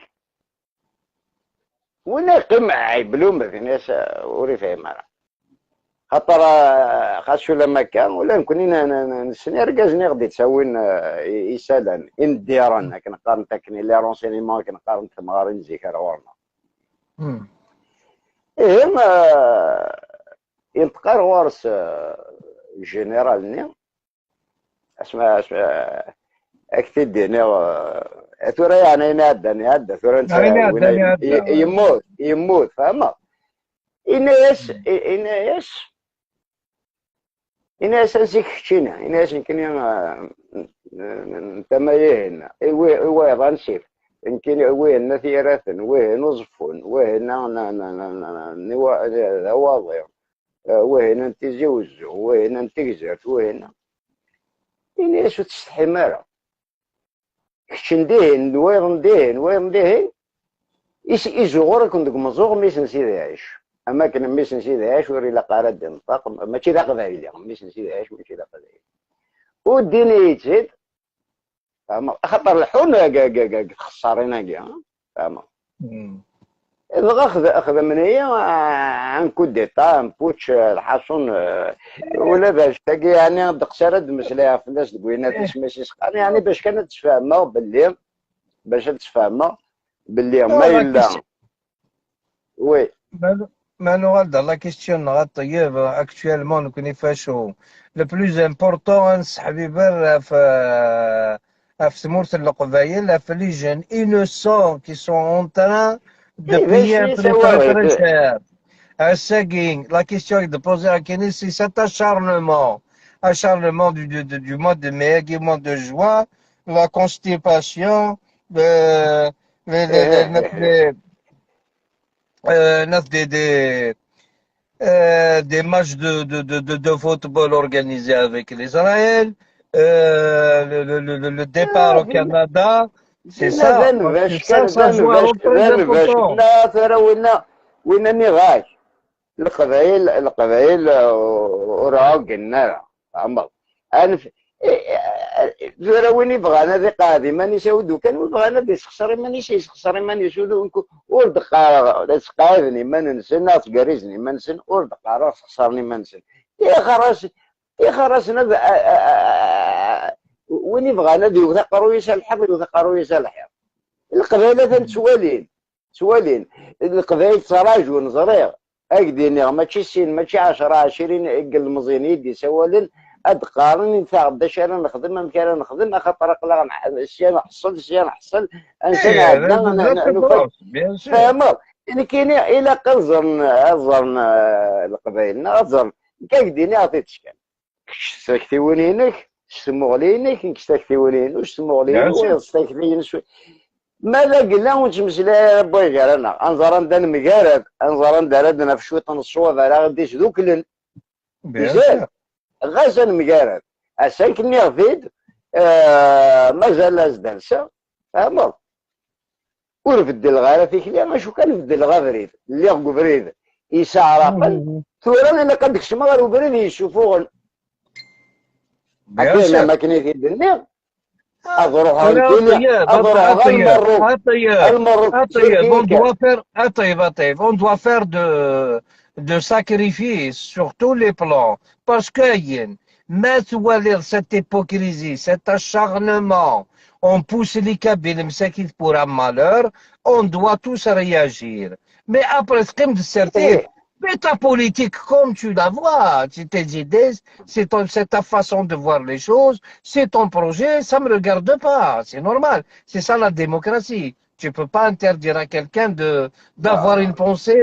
ولا قمع عيبلو مثلا ناس وري فاهم أنا خاطر خاصو لما كان ولا نكون نسني ركازني غادي تساوين إسالا إن ديران كنقارن تاكني لي رونسينيمون كنقارن تمغارين زيكار ورنا إيه ما ينتقر وارس جنرالني اسمع اكتد هنا ثورة يعني نادى ثورة يموت فاهمة إناس نسيك شينا إناس يمكن نتميهن وي غنسيف يمكن وين نثيرثن وين نصفون وين نواضع وين انت زوج وين انت جزرت وين إناس تستحي مالا كشندهن وين دهن يزغور كنت مزوغ ميسن سيدي عيش اما كان ميسن سيدي عيش وري لقارة دنطاق ماشي ذاك ذايلي ميسن سيدي عيش ماشي ذاك ذايلي والدين يتزيد خطر الحون خسارينا كاع فاهمة اخذ من هي عن كوديتا بوتش الحصون ولا باش تلاقي يعني دقسرد مسلاها في الناس تقوينا تسميسي يعني باش كانت تفهمها باللي ما يلا وي Manuel, dans la question actuellement, nous connaissons le plus important, c'est les jeunes innocents qui sont en train de payer un prix très cher. La question est de poser à Kenny, c'est cet acharnement du mois de mai, du mois de juin, la constipation, des matchs de football organisés avec l'Israël, le départ au Canada, c'est ça. Ça joue un rôle très important. وين النغاش القبائل وراه قلنا عمر انا وين يبغانا ذي قاضي ماني سودو كان يبغانا ذي سخسري ماني سخسري ماني سودو ورد قارا سقايفني ما ننسى ناس قريزني ما ننسى ورد قارا سخسرني ما ننسى يا خراس وين يبغانا ذي وثقروا يسالحق وثقروا يسالحق القبائل سوالين القبائل تراجع نظريغ اكديني ماشي سين ماشي 10 20 قل مزيني يدي سوالن ادقارن انت غدا شانا نخدم مكان نخدم خاطر قلا الشيء نحصل الشيء نحصل انسان ايه عندنا لا نفك تدرس بيان سور. فاهم. اللي كاين الى قزرن القبائل زرن كاكديني عطيتش كان كشتكتي ونينك شتمغلينك كشتكتي ونينو بيان شتمغلينو سور. ويستكفي ماذا قلنا ونتمس لا بوي غير انا انظر ندن مقارب انظر ندردنا في شويه نصوص على غديش ذوك بيان مزال سور. غازا مقارب اسان كني غفيد مازال لاز درسه فهمت. ورفد الغاله فيك لي شو كان فد الغا بريد اللي غو بريد يسعرقن ثورا انا قد كشمغر وبريد يشوفوه بيان حتى سور. ما كنت الدنيا اضروها انا الدنيا طيب اضروها طيب المروك طيب المروك تسير طيب on فيك. doit faire طيب on doit faire de sacrifices sur tous les plans parce que ين ما توالي cette hypocrisie cet acharnement on pousse les Kabyles مساكين pour un malheur on doit tous réagir mais après تقيم تسرتيب. ايه Mais ta politique, comme tu la vois, c'est tes idées, c'est ta façon de voir les choses, c'est ton projet, ça me regarde pas, c'est normal. C'est ça la démocratie. Tu peux pas interdire à quelqu'un d'avoir une pensée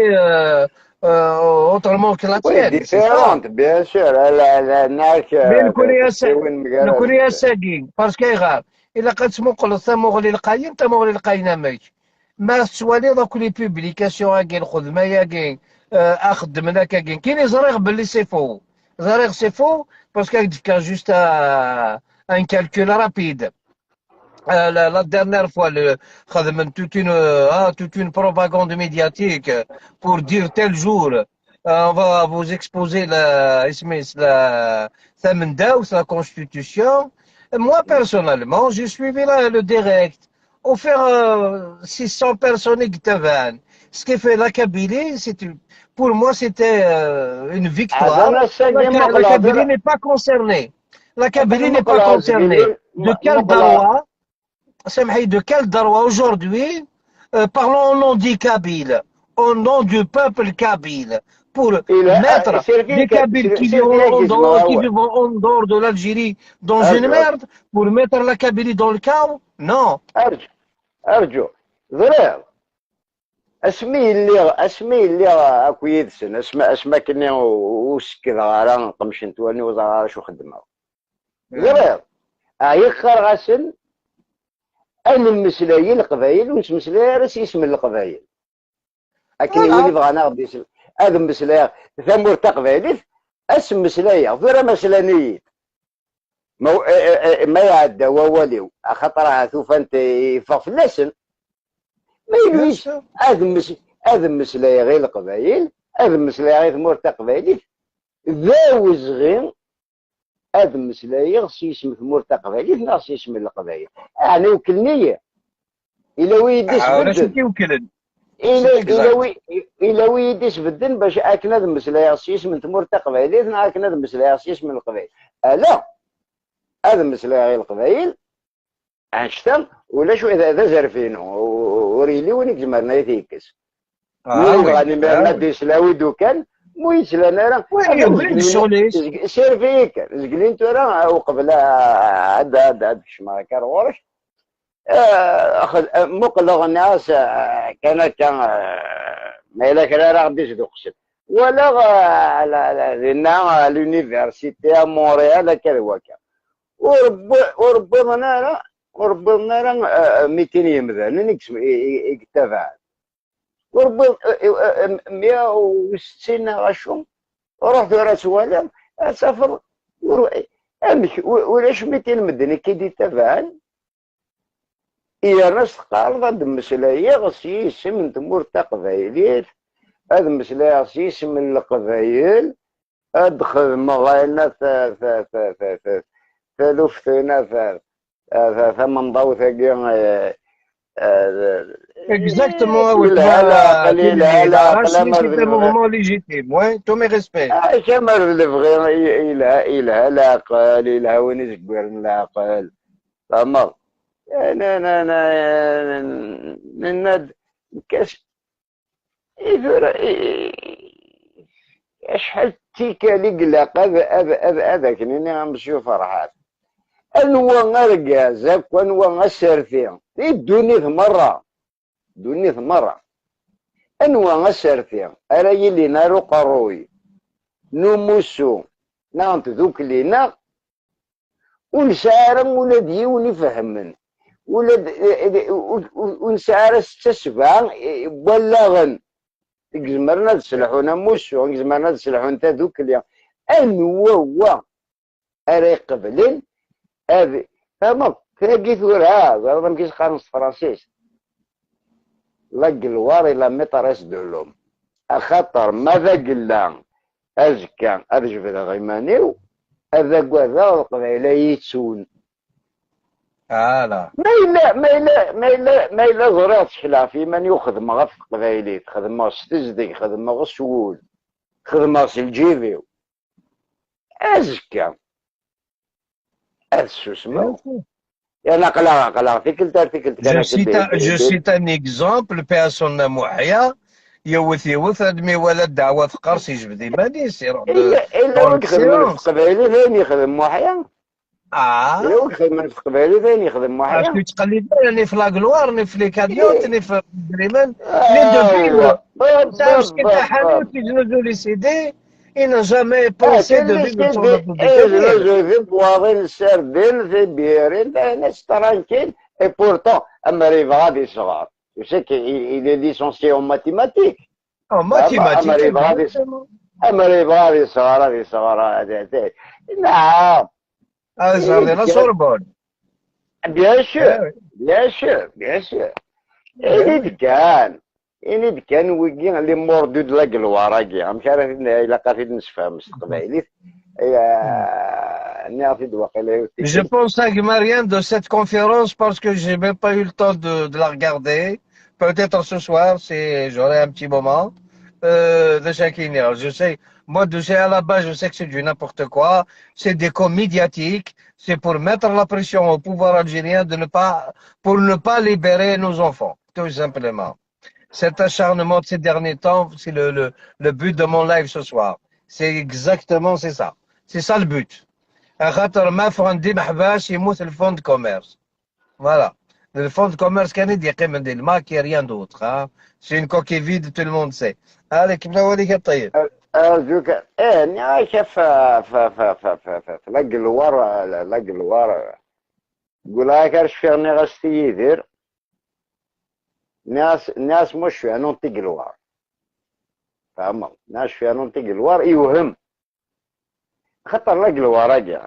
autrement que la وي tienne, c'est ça. ديفيرونت بيان سور لا هناك Mais تكتيوين نكون مقارب. ساقين باسكو غار الا كتموقل ثموغلي القايم تموغلي القاينه ميك ما سوالي دوك لي بوبليكاسيون كاين خدمه يا كاين اخدمنا كاين كاين زريغ باللي سي فو زريغ سي فو باسكو كان جوست ان كالكول رابيد la dernière fois, toute une propagande médiatique pour dire tel jour, on va vous exposer la Constitution. Moi, personnellement, j'ai suivi le direct. Au faire 600 personnes qui t'avaient. Ce qui fait la Kabylie, pour moi, c'était une عاد victoire. انا الساقي La Kabylie مقلاص n'est pas concernée. La Kabylie n'est pas المقلاص concernée. قليل De quel مقلا droit Samhaï, de quel droit aujourd'hui parlons au nom des Kabyles, au nom du peuple kabyle, pour الى mettre سير des فيك Kabyles qui سير vivent فيك اسمه qui هو vivent en dehors de l'Algérie dans une ارجو merde, pour mettre la Kabylie dans le chaos? Non. ارجو ارجو ضرير اسمي اللي اكو يدسن اسمع كني وسكذا غارا نقمش نتواني وزغارا شو خدمه ضرير يقر غاسن انا المسلايين القبايل ونتمسلاي راس اسم القبايل لكن يولي Voilà. بغانا غادي يسمى هذا مسلايا ثمور تقبايلت اسم مسلايا غير مسلانيين ما يعدى ووليو خاطرها ثوفانت ففلسن ما Bien يلويش sûr. هذا مسلايا غير القبايل هذا مسلايا غير ثمور تقبايلت ذاوز غير هذا مسلايا غسي اسم ثمور تقبايلت ناس اسم القبايل يعني وكلنيه إلا ويديش ولا شو بدل كيوكلن. إلا C'est إلا exact. وي إلا ويديش بدل باش أكناد مسلايا غسيس من ثمور تقبايلت أكناد مسلايا غسيس من القبايل لا هذا مسلايا غير القبايل عنشتم ولا شو إذا زرفين وريلي وين زمرنا يتيكس Ah وين oui. غادي Ah ما oui. ديسلاوي دوكان مو يسلانا راه Oui, هذا brink solis. سير فيك زقلين ترى وقبل هاد شما كان غورش اخذ مقلغ الناس كانت ما إلا كان راه غادي يدوقش ولا لنا لونيفرسيتي مونريال كذا وكذا وربما راه 200 يمثال نكسب يكتفع وربما 160 غشوم رحت ورا سوالا سافر امشي ولاش 200 مدن كي دي تفعل يا ناس قال هاد المسلايا غسي يسم تمور تقبايليت هاد المسلايا غسي يسم القبايل ادخل مغايلنا ثلثنا ثمن ضوثة Exactement, oui. الهلا قليل هلا Rache, قلمر c'est un mouvement légitime. Ouais, tous mes respects. كمر الفغي الهلا قليل هوني زكبر العقل تمام انا كاش شحال تيكالي قلاق هذاك نيني غنمشيو فرحات. انوا اركازك وانوا اسرتي الدنيا مرة دنيا مرة انوا اسرتي ارا يلي نارو قروي نموسو نانت ذوك لينا ونسارم ولاد يوني فهمن ولاد ونسار استسبع بلغن زمرنا تسلحونا موسو زمرنا تسلحون تا ذوك اليوم انوا هو ارا يقبلن هذه فما تلاقي ثورة ما مكيش قانون فرنسيس لق الوار الى مترس دولهم اخطر ماذا قلنا ازكى ارجف غيمانيو هذا كذا القبيله يتسون لا ما الا زرات شلافي من ياخذ مغف قبيلي خدمه ستزدي خدمه غسول خدمه الجيفيو ازكى شو اسمه انا قلق في كلتا جو سيت ان اكزومبل بيرسون محيا يوث ادمي ولد دعوه قرص يجبد يبان يسير الا يخدم في قبيله ثاني يخدم محيا الا يخدم في قبيله ثاني يخدم محيا اش تقلب راني في لاكلوار ني في لي كاديوت ني في دريمان لي دو فيلم تعرف كي حانوت يجوزوا لي سيدي il n'a jamais pensé de vivre sur notre territoire. Je بواضين ساردين في بيرين ناس ترانكيل et pourtant اما ريفا غادي صغار je sais qu'il est licencié en mathématiques en mathématiques اما ريفا غادي صغار نعم صار لنا سوربون bien sûr إني كان ويجي اللي موردود لاك الوراقي عم كان إلا قاعد نسفها مستقبلي نعرف واقيلا. Je pense à Marianne de cette conférence parce que j'ai même pas eu le temps de la regarder. Peut-être ce soir, si j'aurai un petit moment de Shakina. Je sais, moi de à la base, je sais que c'est du n'importe quoi. C'est des coms médiatiques. C'est pour mettre la pression au pouvoir algérien pour ne pas libérer nos enfants, tout simplement. Cet acharnement de ces derniers temps, c'est le but de mon live ce soir. C'est exactement ça. C'est ça le but. Le fonds de commerce. Voilà. Le fonds de commerce canadien, il n'y a rien d'autre. Hein. C'est une coquille vide, tout le monde sait. Allez, كيف نوريك الطيب؟ أرجوك شاف لاق الوار قول هاك اش فيغني غاستي يدير ناس مش فيها ننطق الوار فهمت ناس فيها ننطق الوار يوهم خطر لاق الوار اجا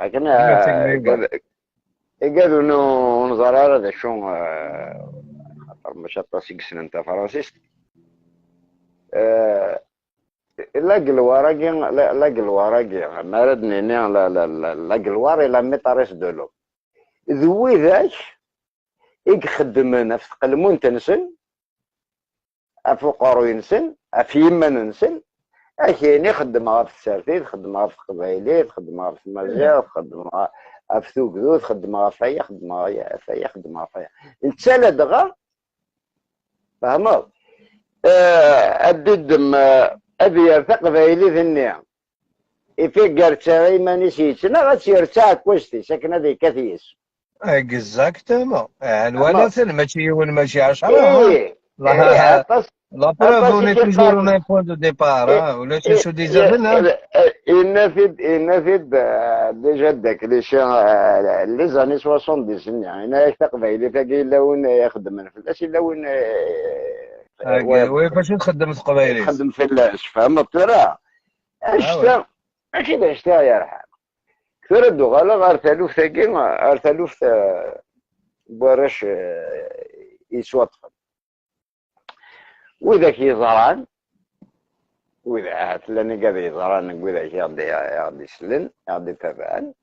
قالوا انه نظر هذا شو خطر مش هتصيق سنة انت فرنسيست لاق الوراقي ما ردني لاق الوار الى ميطاريس دولو ذوي ذاك يخدم نفس قلمون تنسن افقارو ينسن افيما ننسن اكين يخدم في السارتين يخدم في القبايلات يخدم في المزيغ يخدم في ثوكذو يخدم في يخدم في يخدم في نتسالى دغا فهمت الدم أبي يرتق بايلي في النعم إفي قرتاغي ما نسيتنا غتسير تاع كوستي ساكنة دي كثيس اكزاكتومون الولاثن ماشي ون ماشي 10 لا بروف اون توجور اون بوين دو ديبار ولا شو ديزابنا ينفد ديجا داك لي شان لي زاني 70 يعني انا يرتق بايلي فاكي لون يخدم فلاش لون وي فاش تخدم في قبايلي تخدم فلاش فهمت راه اشتا ماشي داشتا يا رحال كثر الدغاله غير ثالوث ثاكي غير ثالوث بواراش يسوطفن وذاك يزران وإذا عاد لاني قاعد يزران وإذا يغدي يسلن يغدي تبان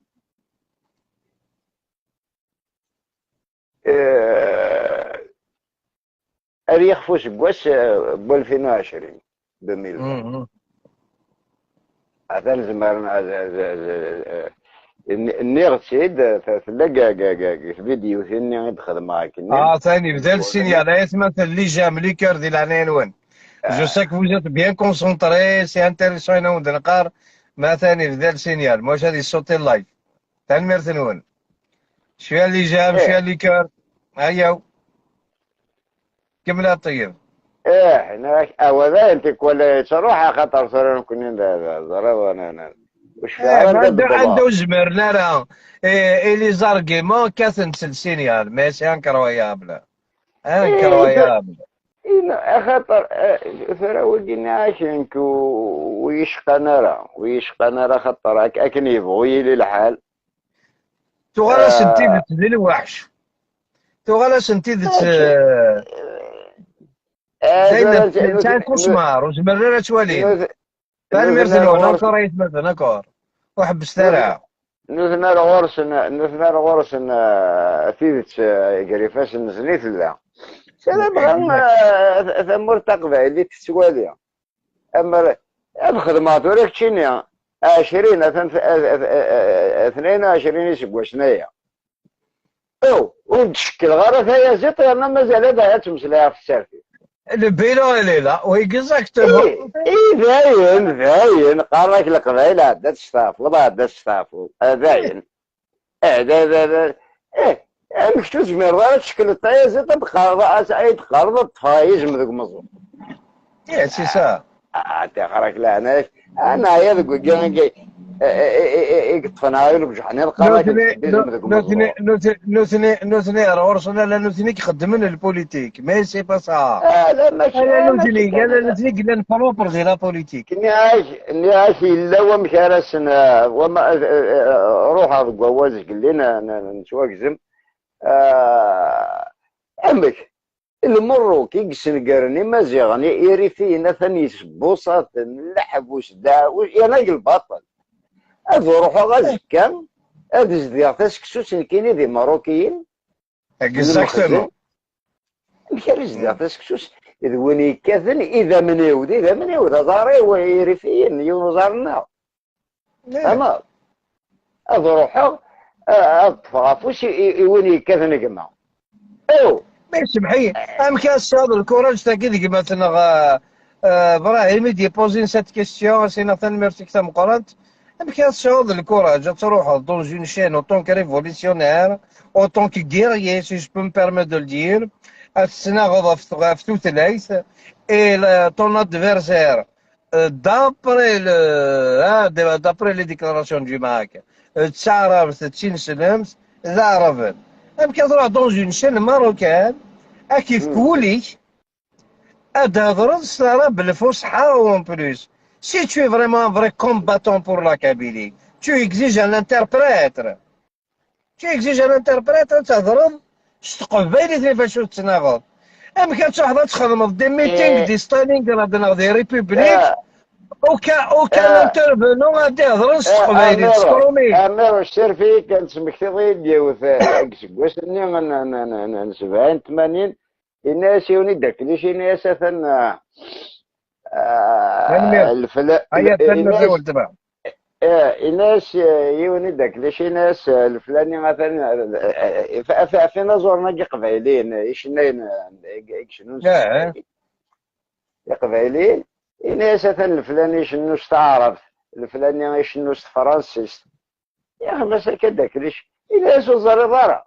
أريخ فوس بوس ب 2020 2020 هذا زمرنا النير سيد تلاقى فيديو ثاني يدخل معك ثاني بدل السينيالات مثل اللي جا مليكر ديال العناوين جو سا كو فوز بيان كونسونطري سي انتيريسون انا ود نقار ما ثاني في ذا السينيال واش هادي صوتي اللايف تنمير ثنون شويه اللي جاب شويه ايه اللي كار هيا كملها طيب. ايه هناك اولا انت كل تروح خاطر صار نكون ضرب انا وش ايه فعلا ما قد عنده الدولار. زمر لا لا إيه اللي زارجيمون كاثن سينيال مي سي انكرويابل ايه انكرويابل. خاطر ثرا ولدينا عايشينك ويشقى نرى ويشقى نرى خاطر اكن يبغي لي الحال. تغالا سنتي آه ذي الوحش تغالا سنتي ماشي. داين ثرا انسان كوشمار وزمر توالين تنمير نثنى ثنون الغرس انكور يتمثل انكور وحبس ثرى. نثنى الغرس نثنى الغرس ثيث قريفاس نزنيت لا سلام بغا ثمور تقبع اللي تسوالي اما الخدمات ولك تشيني 20 22 يسقوا سنية او وتشكل غرف هي زيت انا مازال هذا تمسلها في السالفه. البيلو ليلى ايه ويكزاكتومون. ايه باين قال لك القبائل عدات تستافل ما عدات تستافل باين. ايه مكتوب زمير تشكل الطاية زيت بقى سعيد قرض الطفايز من ذوك مزون. يا سي سا تخرج لا انا يا ذوك جاي يقطفنا غير بجحنا القراك نوثني نتحدث من ذوك نوثني مزون. نوثني رورسنا لا نوثني كيخدمن البوليتيك مي سي با سا. لا ماشي انا ماشي نوثني كان قال نوثني قلنا نفروبر غير لا بوليتيك. نعاش الا ومكارسنا وما روح هذا الجواز قال لنا نتواكزم عمك المرو كيقسن قرني مازيغني يري فينا ثاني بوصات اللحب وشدا يا ناقل الباطل هذا روحو غازكا هذا زديا تسكسوس كاين ذي ماروكيين اكزاكتومون مكان زديا تسكسوس إذا وين كاثن إذا من يود زاري ويري فين يونزارنا أما هذا روحو أطفافوس وين يكاثن كما أو مي سمحي ام كاس هذا الكوراج تاع كي مثلا ابراهيم ديبوزين سات كيستيون سي ناثان ميرسي كتا مقرنت ام كاس هذا الكوراج تروح دون اون شين اوتون كريفوليسيونير اوتون كي غيريي سي جو بو مي بيرمي دو الدير تسناغض في توثلايث اي طون ادفيرسير دابري لي ديكلاراسيون دي ماك تعرف تشين سلمت ذا عرفت ام كتروح دون اون شين ماروكان كيف كولي هضرت صرا بالفصحى اون بلوس. Si tu es vraiment un vrai combattant pour la Kabylie, tu exiges un interprète. Tu exiges un interprète تهضرد تقبايلي فاش تناغض. ام كان تحضر تخدم دي ميتينغ دي ستانينغ دي ريبوبليك وكان انترفونون غادي يهضروا تقبايلي تسكرومي. امير الشرفي كان سمكتي ديوث اكسكوس ني 70 80 الناس يوني داك ليش الناس ثن الفلا هيا تنمر ولد تبع الناس يوني داك ليش الناس الفلاني مثلا فينا زورنا قبايلين ايش نين شنو قبايلين الناس مثلا الفلاني شنو استعرف الفلاني شنو فرنسيس يا اخي بس كداك ليش الناس وزار ضرا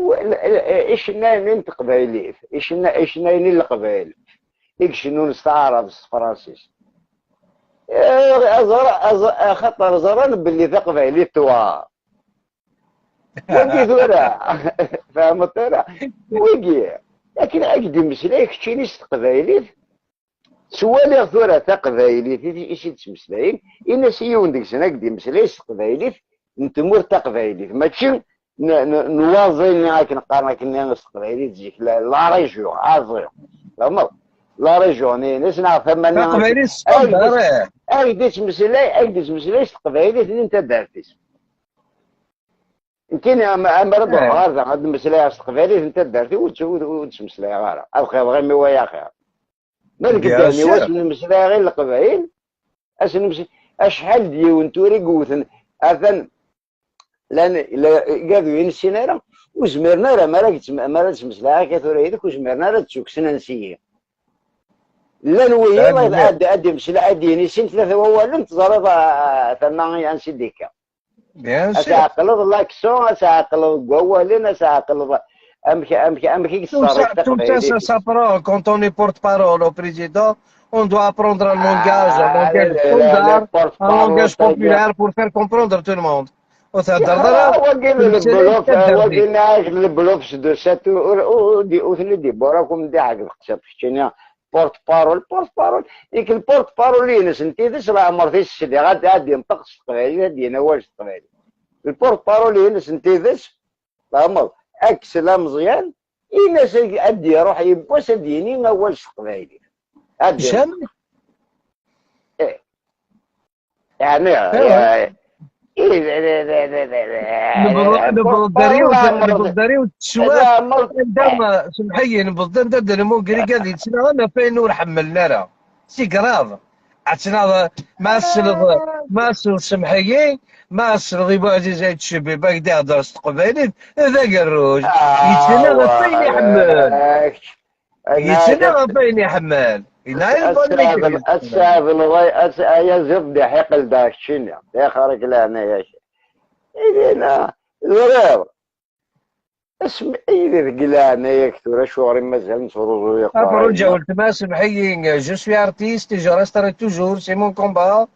ايش ناين قبايلين ايش ناين القبايل ايش شنو نستعرف فرنسيس خطر زران باللي ثقف عليه التوار وندي ثورة فهمت انا ويجي لكن اجدي مسلايك تشينيس قبايلي سوالي ثورة قبايلي في ايش تمسلاين انا سيون ديك سنه اجدي مسلايس قبايلي نتمور قبايلي ماشي نواظن معاك نقارنك اني قبايلي تجيك لا ريجيو عازيو لا ريجوني نسمع ثمانية قبايلي اجدس مسلاي قبايلي اللي انت دارتيس يمكن اما رد غار عند مسلاي قبايلي انت دارتي وتش مسلاي غار الخير غير مي ويا خير مالك الثاني واش من مسلاي غير القبايل اشحال ديون توري قوتن اذن لان قالوا ينسينا راه وزمرنا راه ما راكش مسلاي كثر هذيك وزمرنا راه تشوكسنا نسيه لا نويا لا لا ادي مش لا اديني سين ثلاثه ووالد تزرد ثما انسي ديكا بيان سور. اسعقلض لاكسون اسعقلض قوالين اسعقلض امشي الصريف Tout ça, تقبيلي. ça s'apprend. Quand on est porte-parole au président, on doit apprendre un langage لا standard, بورت un بارول langage تاع populaire pour faire comprendre tout le monde. وتهدر وقيل تمثلي البلوف تدردي. وقيل ناش البلوف سدو ساتو دي اوثني دي براكم دي حق خصها تشينا بورت بارول ديك البورت بارول اللي ناس انت ذس راه مرتي السدي غادي ينطق الصغيري غادي ينواج الصغيري البورت بارول اللي ناس انت ذس امر اكس لا مزيان الناس ادي يروح يبوس ديني نواج الصغيري ادي جامي. يعني نبغداريو التشواف عندما سمحي نبغدار المونكري قال لي تسنا انا فين نور حملنا راه سي كراف عتنا ما السلط ما السلط سمحي ما السلط يبغى زي تشبي باك هضر استقبالي هذا قروج يتسنى فين يحمل يتسنى فين يحمل السابل يا زبدة حقل داك شنو يا خارج لنا يا شيخ إذا زرير اسم إذا قلنا يكثر شعري مازال نصروا Après, j'ai ultimement, je suis artiste et je resterai toujours, c'est mon combat.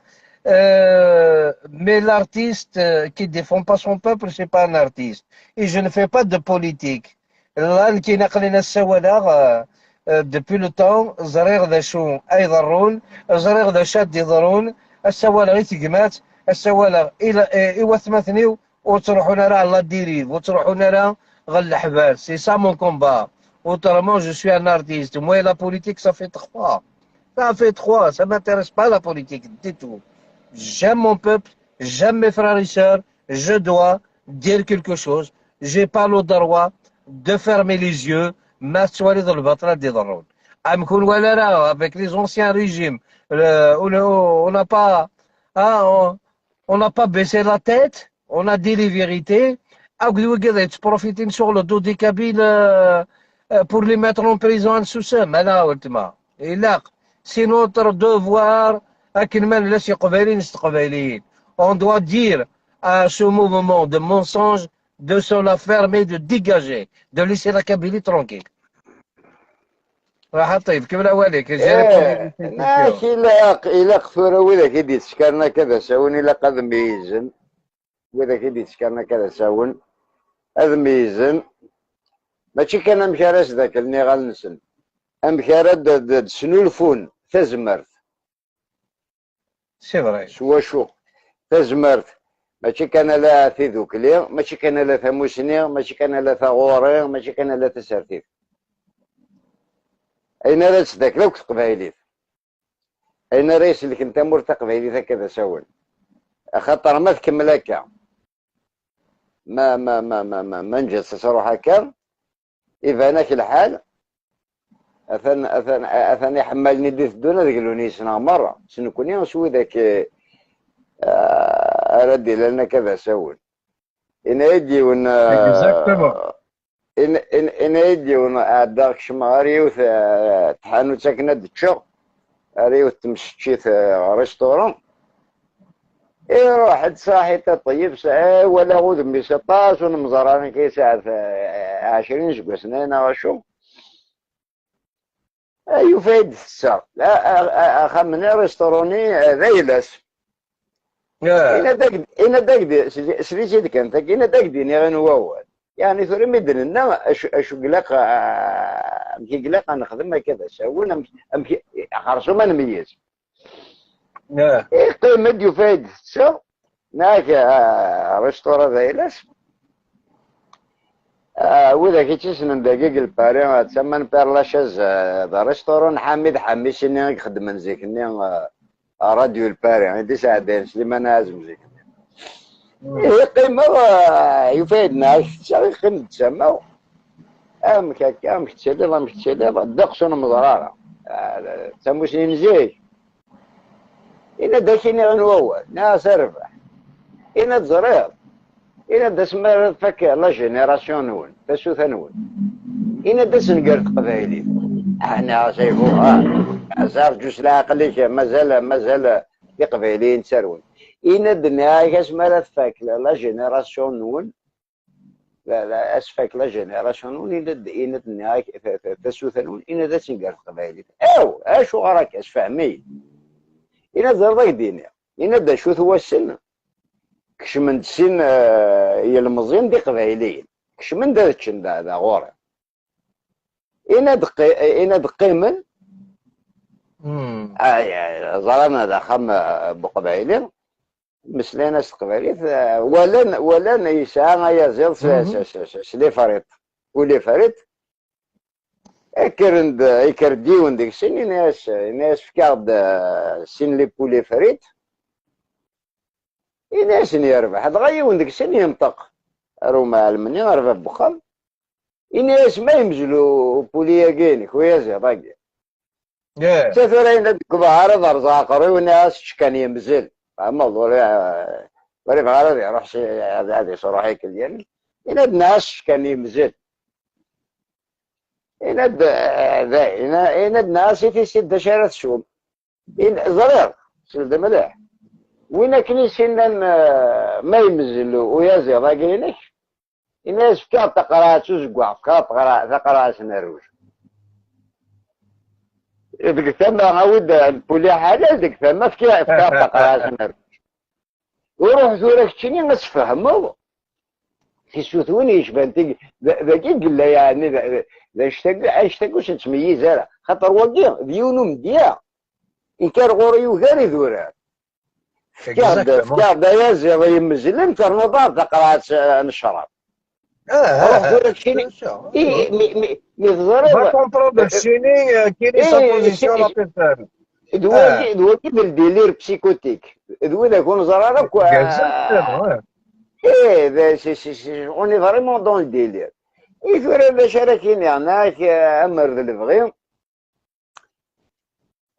Mais l'artiste qui défend pas son peuple, c'est pas un artiste. Et je ne fais pas de politique. Là, qui نقلنا السوالة depuis le temps, زرير ذا شو أيضرون، زرير ذا شاد يضرون، السوالة غير تقمات، السوالة إيوا ثمثنيو وتروحون راه الله ديريف وتروحون راه غير الحبال. C'est ça mon combat. Autrement, je suis un artiste. Moi, la politique, ça fait trois. Ça fait trois. Ça m'intéresse pas, la politique, du tout. J'aime mon peuple, j'aime mes frères et sœurs. Je dois dire quelque chose. J'ai pas le droit de fermer les yeux. M'asseoir dans le battre des drôles. Avec les anciens régimes, on n'a pas, hein, on n'a pas baissé la tête. On a dit les vérités. Profiter sur le dos des Kabyles pour les mettre en prison sous ça. Et là, c'est notre devoir. On doit dire à ce mouvement de mensonges de se la fermer, de dégager, de laisser la Kabylie tranquille. ماشي إلا قفورة وإذا كيدي تسكرنا كذا ساون إلا قد ميزن وإذا كيدي تسكرنا كذا ساون هذا ميزن ماشي كان مشارس ذاك اللي غنسن أمشارد سنو الفون تزمرت سي فري سوا شو تزمرت ماشي كان لا ذوكلي ماشي كان لا ثموسني ماشي كان لا ثغوري ماشي كان لا تسرتيف أين راس ذاك لو كنت قبايليت أين رئيس اللي كنت أمور تقبايليت هكذا ساون خاطر ما تكمل هكا ما نجلس صروح هكا إذا أنا في الحال أثني حملني دي الدنيا ذقلوني سنة مرة سنكوني نسوي ذاك أردي لنا كذا ساون إن يجي ون إن يجي ون أدارك شماري تحانو ساكنة دتشو ريو تمشي ريستوران يروح صاحي طيب ولا غود ب 16 ونمزراني كيساعد 20 شقو سنين وشو يفيد الساعة لا أخمني ريستوراني ذيلس إنا داك سريتي ديك أنت إنا داك ديني غنواوال يعني ثوري مدن لنا أشو قلاق أمشي قلاق نخدم كذا ساونا أمشي خرصو ما نميز قيمة يفيد الساعة ناك ريستوران ذيلس وإذا كيتسنن دقيق الباري تسمى بيرلاشاز ذا ريستوران حميد سنين يخدم زيكني راديو الباري عندي ساعتين سليمان هازم زيكني هي قيمة يفيدنا شغل قيمة تسمى كاكا مكتسلي دقسون مضرارة تسمو سنين زيك إنا داكيني غنوول ناس ربح إنا تزريض إنا دا سمار فك لا جينيراسيون نون تسوثا نون إنا دا سنقرد قبايلي احنا سيفوها زارجوس العقليك مازال القبايليين تسرون إن الدنيا كاش مالا تفاك لا جينيراسيون نون لا اسفاك لا جينيراسيون نون إن الدنيا تسوثنون إن ذا تنقر القبايلي أو أشو غراك أش فهمي إن زرضك دينيا إن دا شو هو السن كش من السن يلمزين دي قبايليين كش من دا تشن دا غوري إن دقيمن ظلمنا دا خم بقبايلين مسلينا استقباليت ولن يسعى يزيل سلي فريط ولي فريط يكرديون ديك السن ناس فكاد سن لي بولي فريط ناس يربح دغيون ديك السن ينطق روما المني ربح بخل ناس ما يمزلوا بوليا كينك ويا زي تثرين الكبار ضرزاقري وناس شكان يمزل اما وري بغالي يروح شي هذا صراحه ديال الى الناس كان يمزل الى الناس يسد شارع الشوم زرير سلد ملاح وين كنيسين ما يمزل ويازي راقينك الناس فكا تقرا تزقع فكا تقرا سنروج ديك ثما عاود البولي حاجه ديك ثما فكا تقرا سنروج وروح زورك تشيني ما تفهموا كيسوثوني يشبان ذاكي قال يعني ذا اشتاق واش تميز راه خاطر واقي ديونو مديا ان كان غوري وغاري ذورا فكا يازي يمزل انت النظار تقرا نشرب روح زورك تشيني با كونترول تشيني كاين سابوزيسيون لا بيرسون دواكي بالديلير بسيكوتيك دوانا كون زرارك ايه on est vraiment dans le délire. يثور باش راكين هناك امر ذا البغي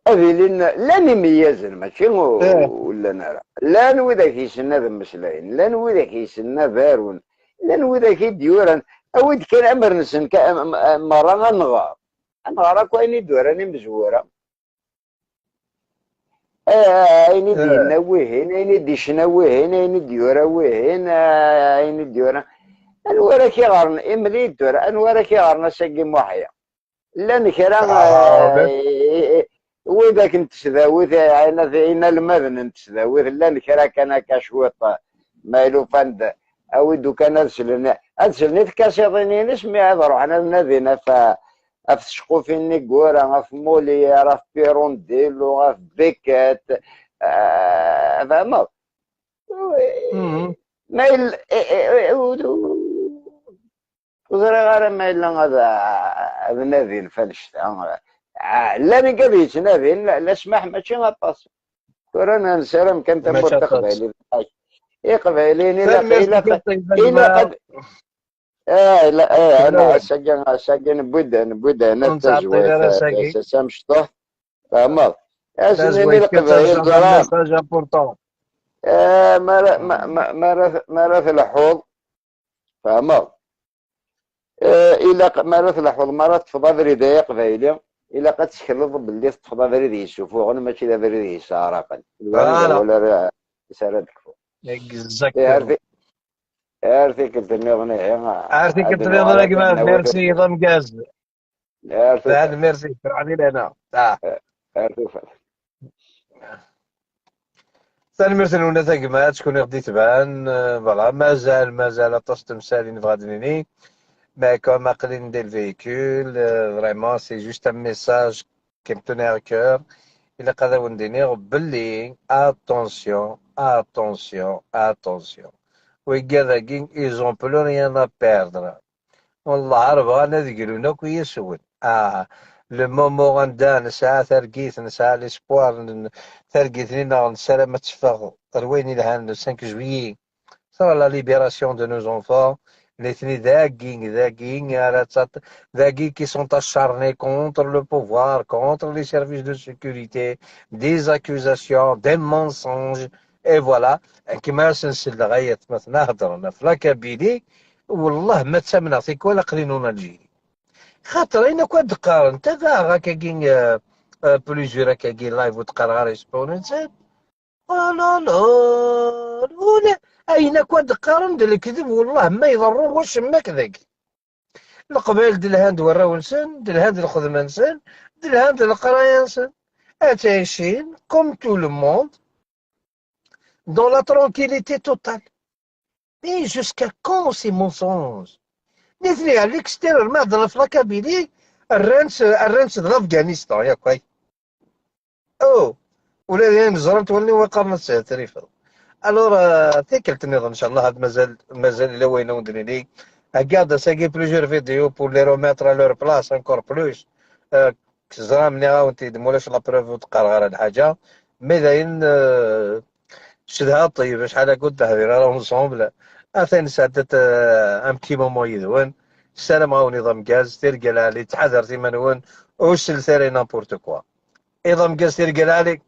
هذه لا نميزن ماشي ولا نرى لا نوذا كيسنا ذا مسلاين لا نوذا كيسنا بارون لا نوذا كيديوران اود كان امر نسن مرة نغار كوين دوراني مزورة اين دينا وين اين ديشنا وين اين ديورا وين اين ديورا انورا كي غارن املي دورا انورا كي غارنا ساقي محيا لا نكرا وإذا كنت تسداوث انا المذن نتسداوث لا نكرا كان كشوط مايلو فند او دو كان ارسلني كاسيطيني نسمي هذا روحنا نذينا في شقوفين نقورا غاف مولي غاف بيرونديلو غاف بيكات فهمت مايل وزرا غير مايل هذا نادي الفلش لا نقبيت نادي لا اسمح ماشي غطاس كورونا نسالم كان تموت قبالي قبالين إلا قد لا انا ساكن بودا انا تزويت سامشطه فهمت اسمي القبائل ضرام مارث الحوض فهمت الى مارث الحوض مرات تفضل ردايا قبايلي الى قد تخلط باللي تفضل ريد يشوفوا انا ماشي ذا ريد يسارقا ولا يساردك اكزاكتلي ارتيكل تنظني ارتيكل تنظني كما ميرسي ضم غاز هذا ميرسي فرعدي لنا ثاني ميرسي لونا تاكما تكون غدي تبان فوالا مازال تمثالين فغادنيني mais comme Maclean del véhicule, vraiment c'est juste un message qui me tenait à cœur. Il a qu'à dire belli attention, attention, attention. Oui, ils ont plus rien à perdre. والله عرب انا ذقلونا كويسون لو مومون عندنا نسعى ثرقيت نسعى ليسبوار ثرقيتني نسعى ما تشفغ رويني لهان 5 juillet صار لا ليبراسيون دو نوز انفون الاثنين ذاكين qui sont acharnés contre le pouvoir, contre les services de sécurité, des accusations, des mensonges, et voilà كما سنسل لغاية مثلا هضرنا في لاكابيلي والله ما تسمنا فيك ولا قرينونا الجيري خاطر انا كنت قارن تذا هكا بليزيور هكاكي لايف وتقرا ريسبون انسان. لا لا ولا اين كنت قارن الكذب والله ما يضر واش ماك ذاك القبائل ديال الهند وراو نسان ديال الهند الخدمه نسان ديال الهند القرايه نسان عايشين كوم تو لو موند دون لا ترونكيليتي توتال. مي جوسكا كون سي مونسونج نثني على الاكستيريور ما هضر في لاكابيلي الرانس د افغانستان ياك كوي او ولا نزرم تولي وقرن تريفا. الور تيكلت النظام ان شاء الله هاد مازال الا وين نديري regarde ça qui est plusieurs vidéos pour les remettre à leur place encore plus. زرا ملي غاونتي مولاش لا بروف وتقرا غير هاد الحاجه مي داين شدها طيب شحال قلت هذه راه اونصومبل اثاني ساعدت ام بتي مومون يدوان السلام هاو نظام غاز تيرقال علي تحذر تيما نون وش ثاني نابورت كوا نظام غاز تيرقال عليك